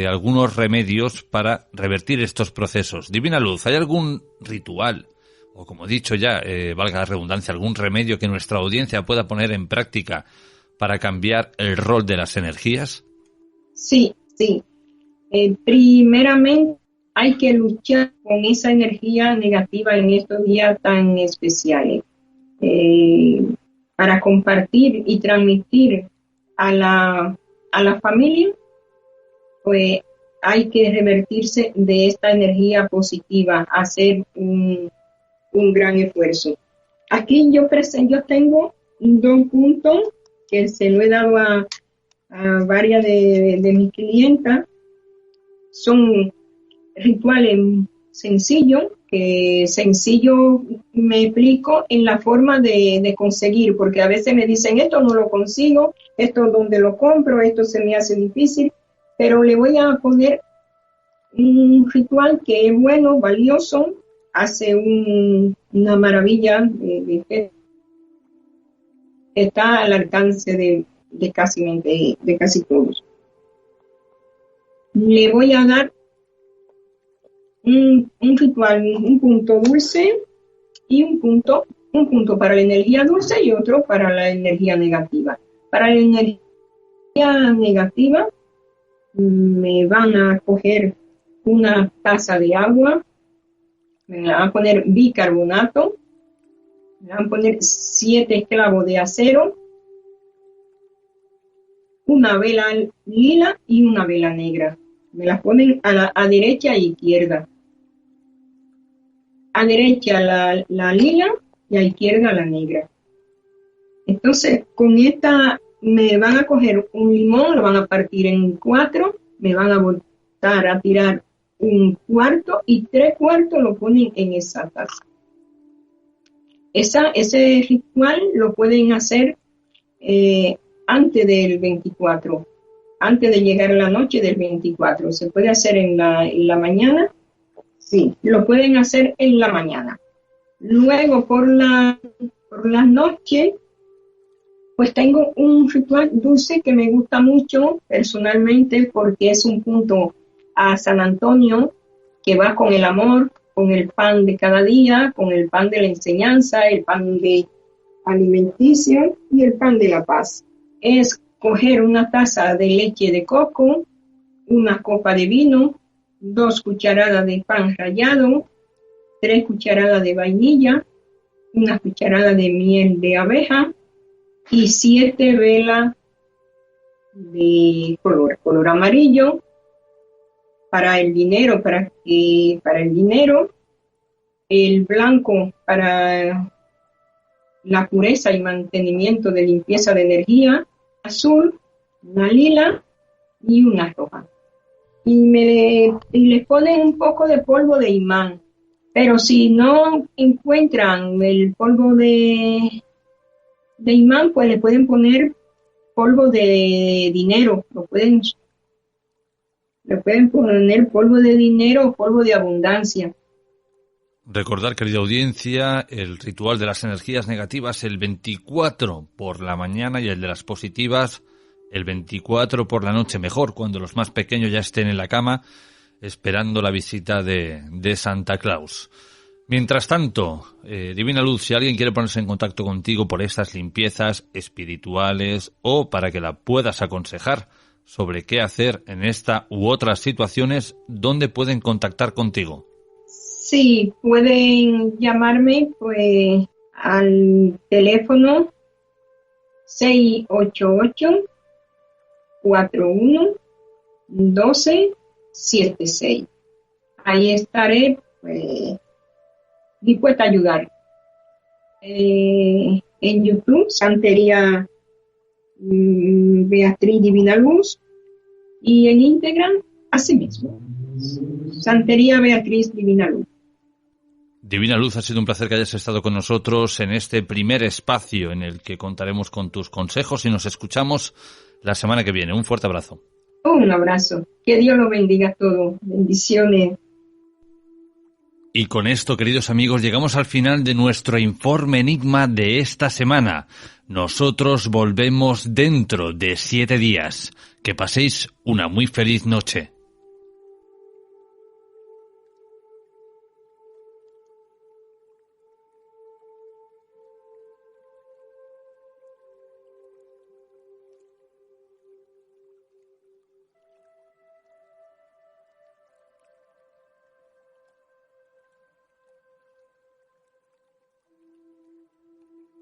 algunos remedios para revertir estos procesos. Divina Luz, ¿hay algún ritual, o como he dicho ya, valga la redundancia, algún remedio que nuestra audiencia pueda poner en práctica para cambiar el rol de las energías? Sí. Primeramente hay que luchar con esa energía negativa en estos días tan especiales, para compartir y transmitir a la familia, pues hay que revertirse de esta energía positiva, hacer un gran esfuerzo. Aquí yo tengo 2 puntos que se lo he dado a varias de mis clientas. Son rituales sencillos, que sencillo me explico en la forma de conseguir, porque a veces me dicen, esto no lo consigo, esto donde lo compro, esto se me hace difícil, pero le voy a poner un ritual que es bueno, valioso, hace una maravilla, está al alcance de casi todos. Le voy a dar un ritual, un punto dulce y un punto para la energía dulce y otro para la energía negativa. Para la energía negativa me van a coger una taza de agua, me van a poner bicarbonato, me van a poner 7 clavos de acero, una vela lila y una vela negra. Me las ponen a derecha e izquierda. A derecha la lila y a izquierda la negra. Entonces, con esta me van a coger un limón, lo van a partir en 4, me van a botar a tirar 1/4 y 3/4 lo ponen en esa taza. Ese ritual lo pueden hacer antes del 24, antes de llegar a la noche del 24. Se puede hacer en la mañana. Sí, lo pueden hacer en la mañana. Luego, por la noche, pues tengo un ritual dulce que me gusta mucho personalmente, porque es un punto a San Antonio que va con el amor, con el pan de cada día, con el pan de la enseñanza, el pan de alimenticio y el pan de la paz. Es coger una taza de leche de coco, una copa de vino, 2 cucharadas de pan rallado, 3 cucharadas de vainilla, una cucharada de miel de abeja y 7 velas de color amarillo para el dinero, el blanco para la pureza y mantenimiento de limpieza de energía, azul, una lila y una roja. Y les ponen un poco de polvo de imán, pero si no encuentran el polvo de imán, pues le pueden poner polvo de dinero, le pueden poner polvo de dinero o polvo de abundancia. Recordar, querida audiencia, el ritual de las energías negativas el 24 por la mañana y el de las positivas el 24 por la noche, mejor cuando los más pequeños ya estén en la cama. esperando la visita de Santa Claus. Mientras tanto, Divina Luz, si alguien quiere ponerse en contacto contigo por estas limpiezas espirituales o para que la puedas aconsejar sobre qué hacer en esta u otras situaciones, ¿dónde pueden contactar contigo? Sí, pueden llamarme pues al teléfono 688-41-1276. Ahí estaré pues dispuesta a ayudar. En YouTube, Santería Beatriz Divina Luz, y en Instagram, así mismo, Santería Beatriz Divina Luz. Divina Luz, ha sido un placer que hayas estado con nosotros en este primer espacio en el que contaremos con tus consejos y nos escuchamos la semana que viene. Un fuerte abrazo. Un abrazo. Que Dios lo bendiga a todos. Bendiciones. Y con esto, queridos amigos, llegamos al final de nuestro informe Enigma de esta semana. Nosotros volvemos dentro de 7 días. Que paséis una muy feliz noche.